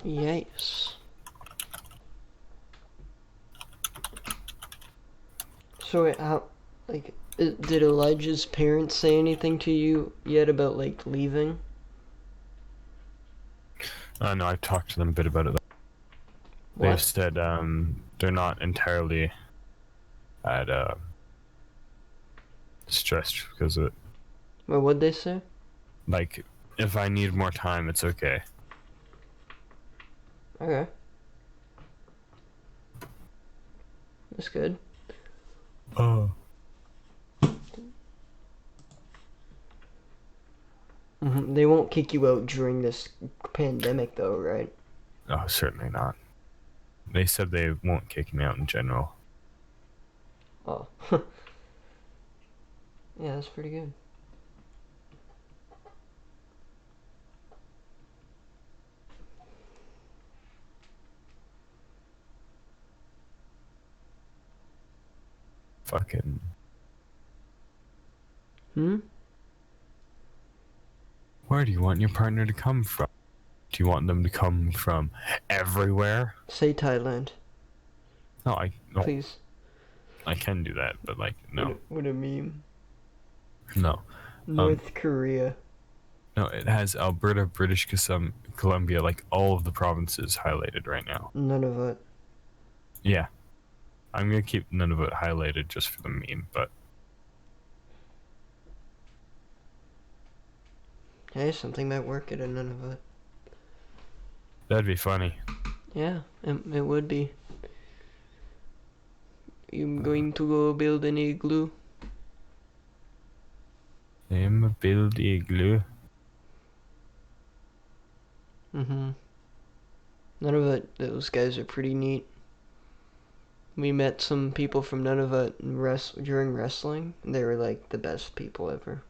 Yes. So wait, how, like, did Elijah's parents say anything to you yet about like leaving? No, I've talked to them a bit about it. They've What? said they're not entirely at stressed because of it. Well, what'd they say? Like, if I need more time, it's okay. Okay. That's good. Oh. They won't kick you out during this pandemic, though, right? Oh, certainly not. They said they won't kick me out in general. Oh. Yeah, that's pretty good. Fucking. Hmm? Where do you want your partner to come from? Do you want them to come from everywhere? Say Thailand, No, no, please. I can do that, but like, no, What a meme. no. North Korea. No, it has Alberta, British Columbia, like all of the provinces highlighted right now. None of it. Yeah. I'm gonna keep none of it highlighted just for the meme, but Hey, something might work at a none of it. that'd be funny. Yeah, it would be. You going to go build an igloo? I'm a build igloo. Mm-hmm. Nunavut, those guys are pretty neat. We met some people from Nunavut during wrestling. They were like the best people ever.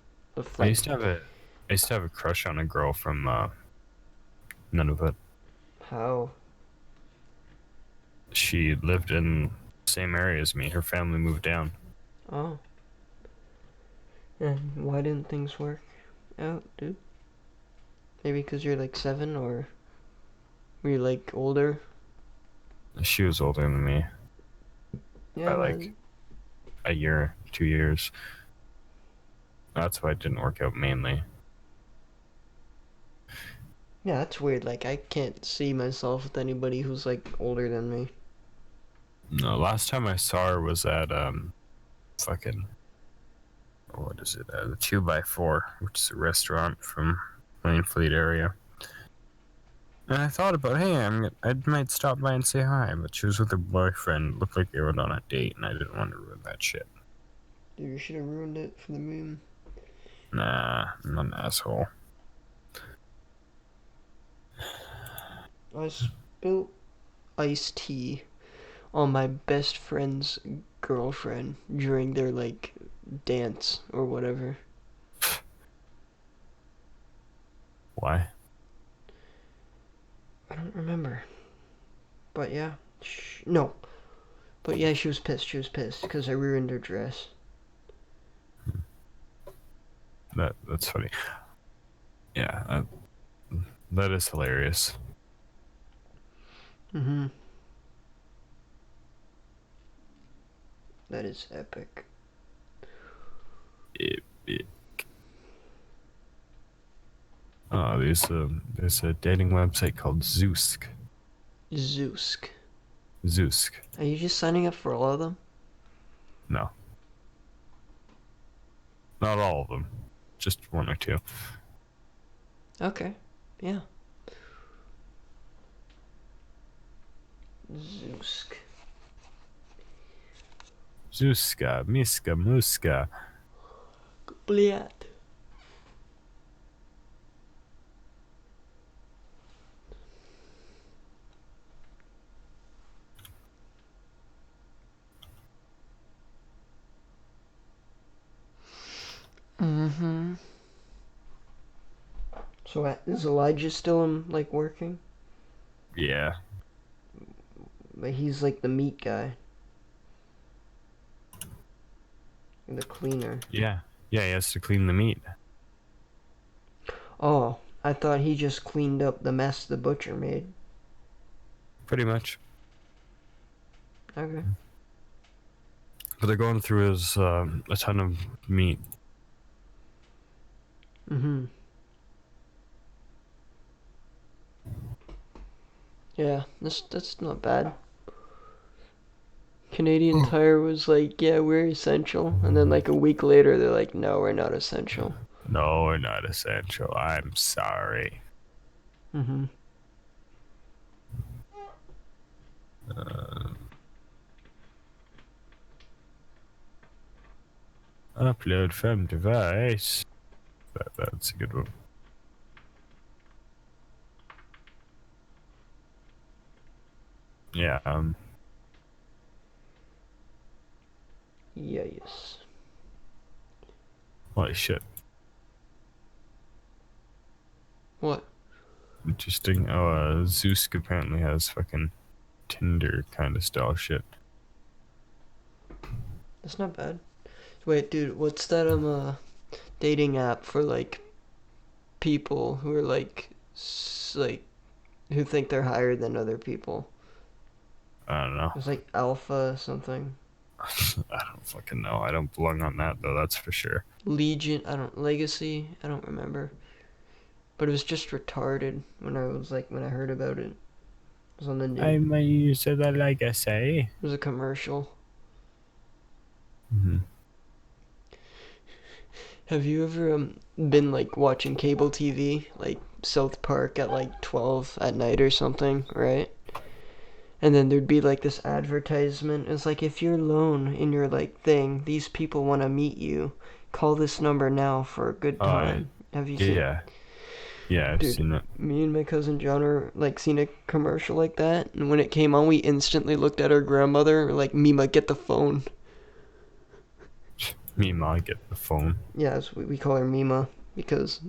I used to have a crush on a girl from Nunavut. How? She lived in the same area as me. Her family moved down. Oh. And why didn't things work out, dude? Maybe because you're like 7, or were you like older? She was older than me Yeah, by like man. a year, 2 years. That's why it didn't work out mainly. Yeah, that's weird. Like, I can't see myself with anybody who's, like, older than me. No, last time I saw her was at fucking what is it? The 2x4, which is a restaurant from Main Fleet area. And I thought about, hey, I might stop by and say hi, but she was with her boyfriend. It looked like they were on a date, and I didn't want to ruin that shit. Dude, you should have ruined it for the meme. Nah, I'm an asshole. I spilled iced tea on my best friend's girlfriend during their, like, dance or whatever. Why? I don't remember. But yeah. No. But yeah, she was pissed. She was pissed because I ruined her dress. That's funny. Yeah, that is hilarious. Mm-hmm. That is epic. It. Oh, there's a dating website called Zeusk. Zeusk. Zeusk. Are you just signing up for all of them? No, not all of them. Just one or two. Okay. Yeah. Zeusk. Zeuska, Miska, Muska. Bliat. Mm-hmm. So is Elijah still like working? Yeah. But he's like the meat guy. The cleaner. Yeah. Yeah, he has to clean the meat. Oh, I thought he just cleaned up the mess the butcher made. Pretty much. Okay. But they're going through his a ton of meat. Mm-hmm. Yeah, that's not bad. Canadian Tire was like, yeah, we're essential. And then like a week later, they're like, no, we're not essential. No, we're not essential. I'm sorry. Mm-hmm. Upload from device. That's a good one. Yeah. Yes. Holy shit. What? Interesting. Oh, Zeusk apparently has fucking Tinder kind of style shit. That's not bad. Wait, dude, what's that dating app for like people who are like like who think they're higher than other people? I don't know. It's like Alpha something. I don't fucking know. I don't belong on that though. That's for sure. Legion, I don't Legacy, I don't remember. But it was just retarded when I heard about it. It was on the news. I might use that like I say. It was a commercial. Mm-hmm. Have you ever been like watching cable TV, like South Park at like 12 at night or something, right? And then there'd be like this advertisement. It's like, if you're alone in your like thing, these people want to meet you. Call this number now for a good time. Have you seen? Yeah. Yeah, I've Dude, seen it. me and my cousin John are like seen a commercial like that, and when it came on, we instantly looked at our grandmother like, Mima, get the phone. Me and I get the phone. Yeah, we call her Mima because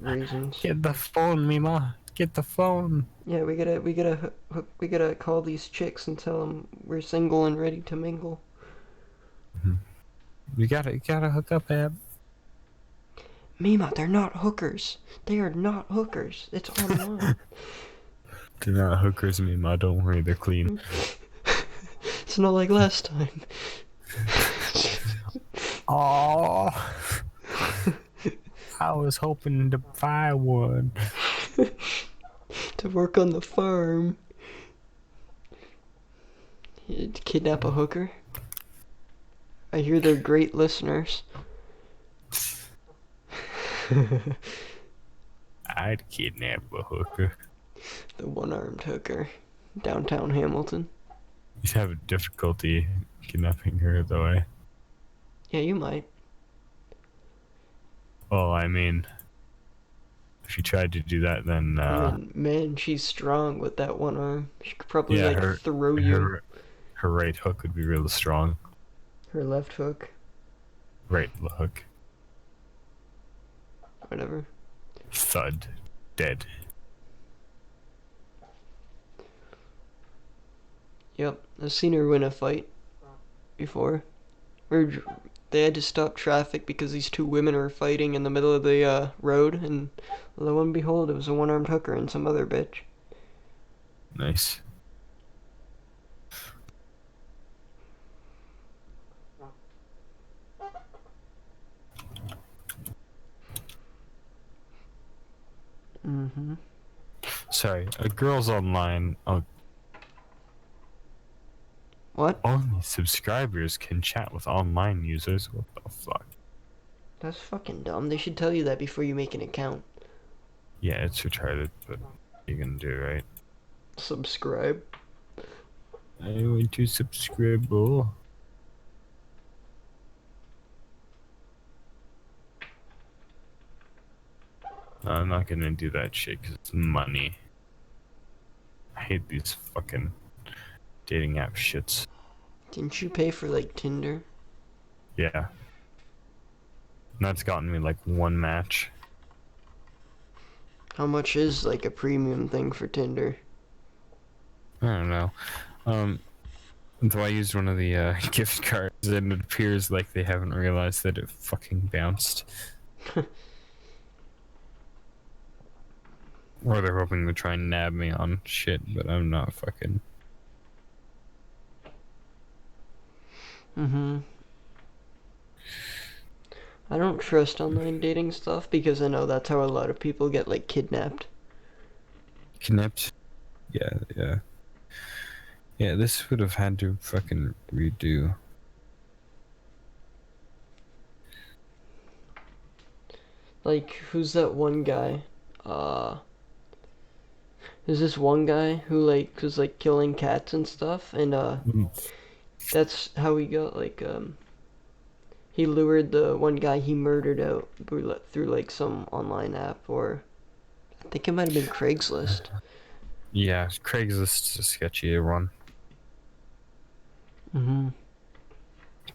reasons. Get the phone, Mima. Get the phone. Yeah, we gotta call these chicks and tell them we're single and ready to mingle. You gotta hook up, Ab. Mima, they're not hookers. They are not hookers. It's online. They're not hookers, Mima. Don't worry, they're clean. It's not like last time. Oh, I was hoping to buy one. To work on the farm. You'd kidnap a hooker. I hear they're great listeners. I'd kidnap a hooker. The one-armed hooker. Downtown Hamilton. You'd have difficulty kidnapping her, though, eh? Yeah, you might. Well, I mean, if you tried to do that, then, I mean, man, she's strong with that one arm. She could probably, yeah, like, throw you. her right hook would be real strong. Her left hook. Right hook. Whatever. Thud. Dead. Yep, I've seen her win a fight before. Where they had to stop traffic because these two women were fighting in the middle of the road, and lo and behold, it was a one-armed hooker and some other bitch. Nice. Mm-hmm. Sorry, girls online. Oh, What? only subscribers can chat with online users. What the fuck? That's fucking dumb. They should tell you that before you make an account. Yeah, it's retarded, but you're gonna do, right? Subscribe. I want to subscribe. Oh. I'm not gonna do that shit because it's money. I hate these fucking dating app shits. Didn't you pay for, like, Tinder? Yeah. And that's gotten me like one match. How much is, like, a premium thing for Tinder? I don't know. Until I used one of the gift cards and it appears like they haven't realized that it fucking bounced. Or they're hoping to try and nab me on shit, but I'm not fucking... Mm-hmm. I don't trust online dating stuff because I know that's how a lot of people get, like, kidnapped. Kidnapped? Yeah, yeah. Yeah, this would have had to fucking redo. Like, who's that one guy? There's this one guy who, like, was, like, killing cats and stuff, and, that's how he got, like, he lured the one guy he murdered out through like, some online app, or I think it might have been Craigslist. Yeah, Craigslist's a sketchy one. Mm-hmm.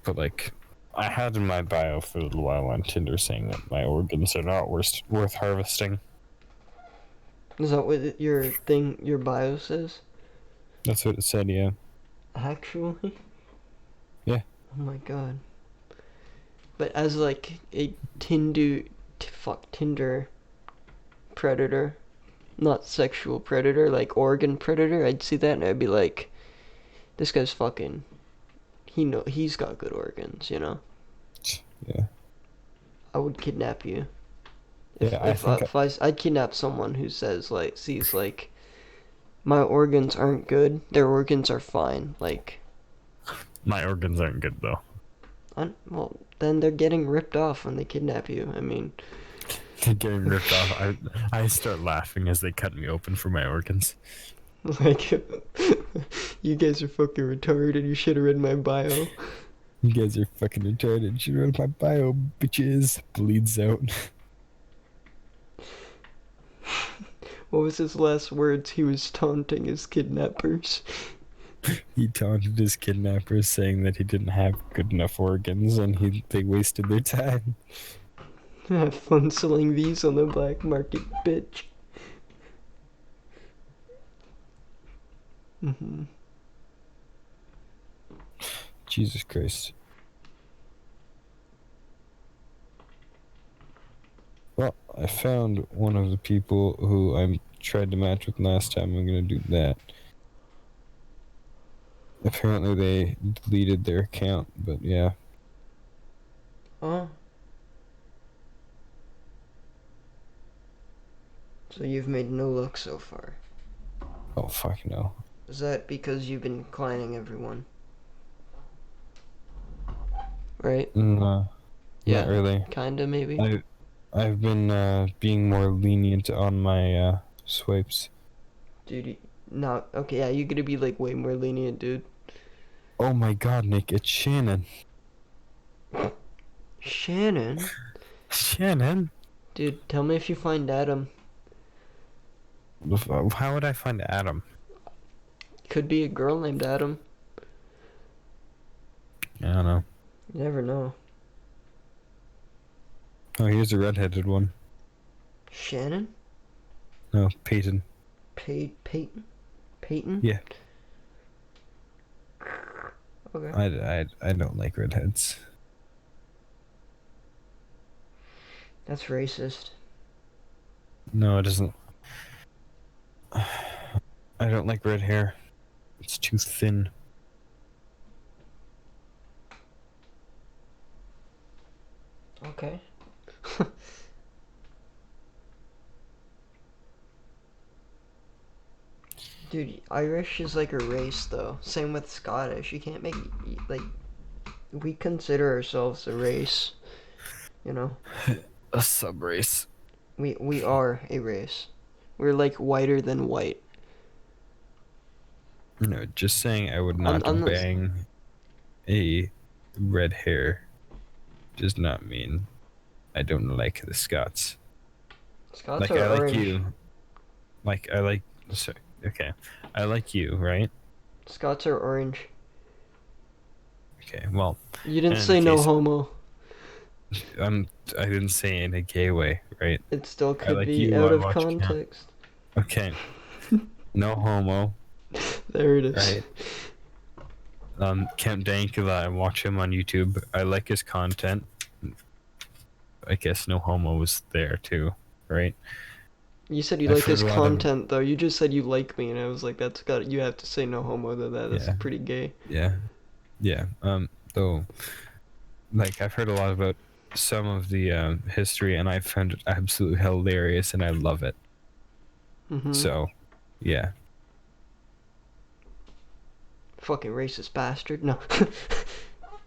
But like, I had in my bio for a little while on Tinder saying that my organs are not worth harvesting. Is that what your bio says? That's what it said, yeah. Actually? Yeah. Oh my god. But as, like, a Tinder predator, not sexual predator, like organ predator, I'd see that and I'd be like, this guy's fucking, he's got good organs, you know? Yeah. I would kidnap you. Yeah, I'd kidnap someone who says, like, sees, like, my organs aren't good, their organs are fine, like... My organs aren't good, though. Well, then they're getting ripped off when they kidnap you, I mean... They're getting ripped off. I start laughing as they cut me open for my organs. Like, you guys are fucking retarded, you should have read my bio. You guys are fucking retarded. You read my bio, bitches. Bleeds out. What was his last words? He was taunting his kidnappers. He taunted his kidnappers, saying that he didn't have good enough organs, and they wasted their time. Have fun selling these on the black market, bitch. Mm-hmm. Jesus Christ. Well, I found one of the people who I tried to match with last time. I'm gonna do that. Apparently they deleted their account, but yeah. Oh. So you've made no luck so far. Oh fuck no. Is that because you've been declining everyone? Right? No, not Yeah, really. kinda maybe. I I've been being more lenient on my swipes. Dude, not okay. Yeah, you gotta be like way more lenient, dude. Oh my god, Nick, it's Shannon. Shannon, Shannon? dude, tell me if you find Adam. How would I find Adam? Could be a girl named Adam. I don't know. You never know. Oh, here's a redheaded one. Shannon? No, Peyton. Peyton? Peyton? Yeah, Okay. I don't like redheads. That's racist. No, it isn't. I don't like red hair. It's too thin. Okay. Dude, Irish is like a race though. Same with Scottish. You can't make like we consider ourselves a race, you know. A sub race. We are a race. We're like whiter than white. No, just saying I would not Unless bang a red hair does not mean I don't like the Scots. Scots Like I are like orange. you. Like I like. So, okay, I like you, right? Scots are orange. Okay, well, You in didn't any say no case, homo. I didn't say it in a gay way, right? It still I could like be you. out I of watch Camp. context. Okay, no homo, There it is. right? Camp Dankula. I watch him on YouTube. I like his content. I guess no homo was there too, right? You said you I've like heard his a lot of content though. You just said you like me, and I was like, that's got. You have to say no homo to that. That's yeah, pretty gay. yeah, yeah. Though, like I've heard a lot about some of the history, and I found it absolutely hilarious, and I love it. Mm-hmm. So, yeah. Fucking racist bastard. No.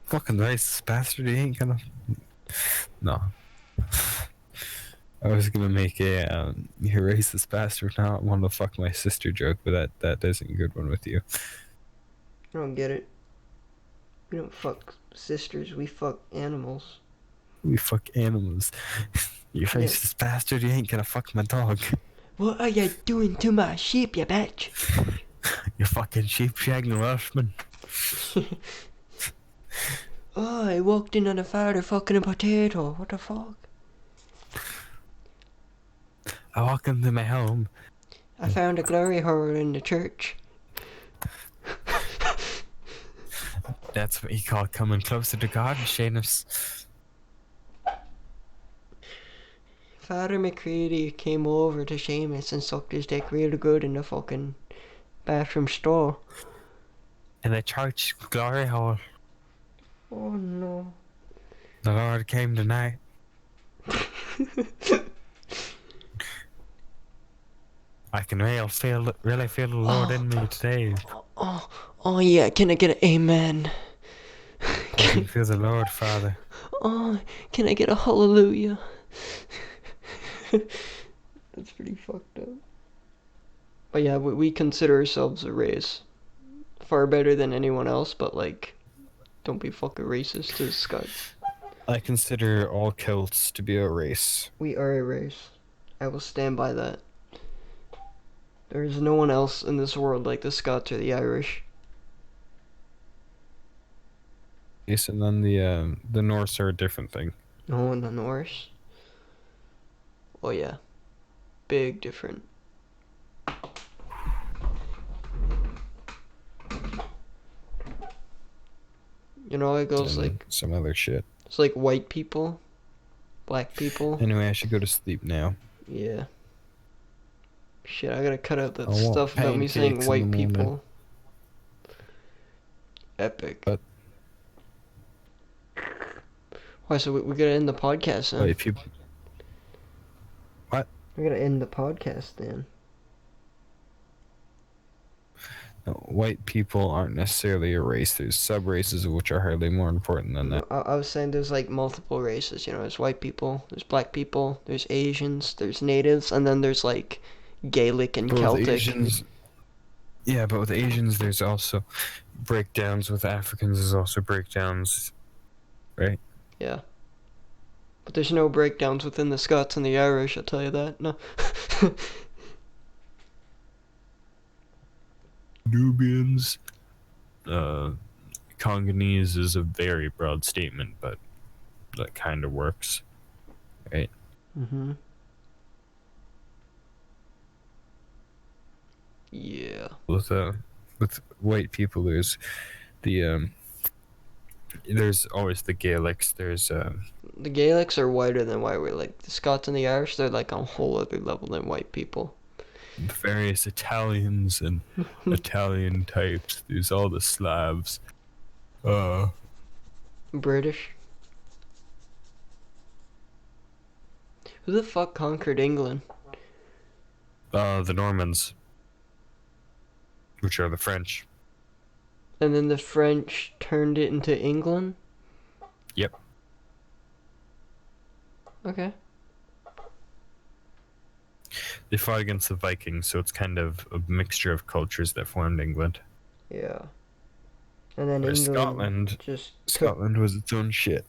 Fucking racist bastard, he ain't gonna. No. I was gonna make a you racist bastard not want to fuck my sister joke, but that isn't a good one with you. I don't get it. We don't fuck sisters. We fuck animals. We fuck animals. You Yeah. racist bastard, you ain't gonna fuck my dog. What are you doing to my sheep, you bitch? You fucking sheep shagging Welshman. Oh, I walked in on a fire fucking a potato. What the fuck? I walk into my home. I found a glory hole in the church. That's what you call coming closer to God, Seamus. Father McCready came over to Seamus and sucked his dick real good in the fucking bathroom stall. In the church glory hole. Oh no. The Lord came tonight. I can really feel the Lord in me today. Oh yeah, can I get an amen? I can feel the Lord, Father. Oh, can I get a hallelujah? That's pretty fucked up. But yeah, we consider ourselves a race. Far better than anyone else, but like, don't be fucking racist to Scots. I consider all Celts to be a race. We are a race. I will stand by that. There is no one else in this world like the Scots or the Irish. Yes, and then the Norse are a different thing. No one the Norse. Oh yeah, big different. You know, it goes And like some other shit. it's like white people, black people. Anyway, I should go to sleep now. Yeah. Shit, I gotta cut out that I want stuff about me saying pancakes in the white morning. people. Epic. But Why? So we gotta end the podcast then. if you what? We gotta end the podcast then. White people aren't necessarily a race. There's sub-races which are hardly more important than that. I was saying there's like multiple races. You know, there's white people, there's black people, there's Asians, there's natives, and then there's like Gaelic and But with Celtic. Asians, yeah, but with Asians, there's also breakdowns. With Africans, there's also breakdowns, right? Yeah. But there's no breakdowns within the Scots and the Irish, I'll tell you that. No. Nubians, Congolese is a very broad statement, but that kind of works, right? Mm-hmm. Yeah. With white people, there's always the Gaelics. There's The Gaelics are whiter than white. We're like the Scots and the Irish, they're like on a whole other level than white people. various Italians and Italian types. There's all the Slavs. British. Who the fuck conquered England? The Normans, which are the French. And then the French turned it into England? Yep. Okay. They fought against the Vikings, so it's kind of a mixture of cultures that formed England. Yeah. And then Whereas England Scotland was its own shit.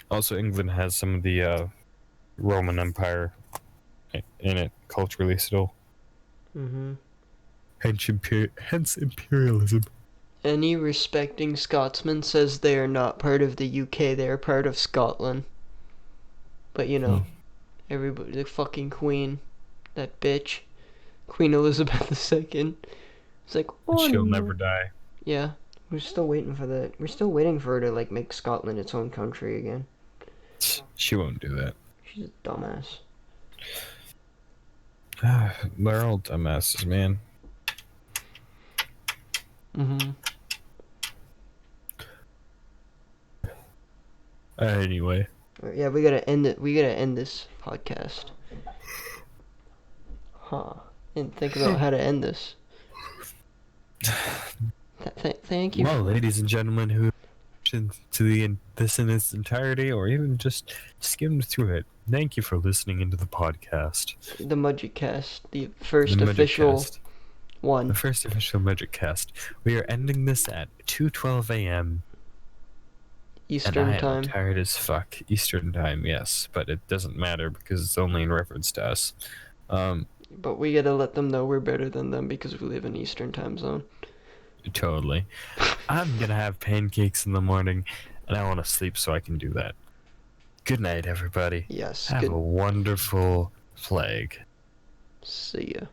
Also, England has some of the Roman Empire in it, culturally still. Mm-hmm. Hence imperialism. Any respecting Scotsman says they are not part of the UK, they are part of Scotland. But you know, everybody, the fucking Queen, that bitch, Queen Elizabeth II. It's like, oh, She'll never die. Yeah, we're still waiting for that. We're still waiting for her to like make Scotland its own country again. She won't do that. She's a dumbass. They're all dumbasses, man. Mm-hmm. Anyway. Yeah, we gotta end it. We gotta end this podcast. Huh? Didn't think about how to end this. Thank you. Well, ladies and gentlemen who listened to this in its entirety, or even just skimmed through it, thank you for listening into the podcast. The Mugicast, the first official one. The first official Mugicast. We are ending this at 2:12 a.m. Eastern and I time. am tired as fuck. Eastern time, yes, but it doesn't matter because it's only in reference to us. But we gotta let them know we're better than them because we live in Eastern time zone. Totally. I'm gonna have pancakes in the morning, and I want to sleep so I can do that. Good night, everybody. Yes. Have a wonderful flag. See ya.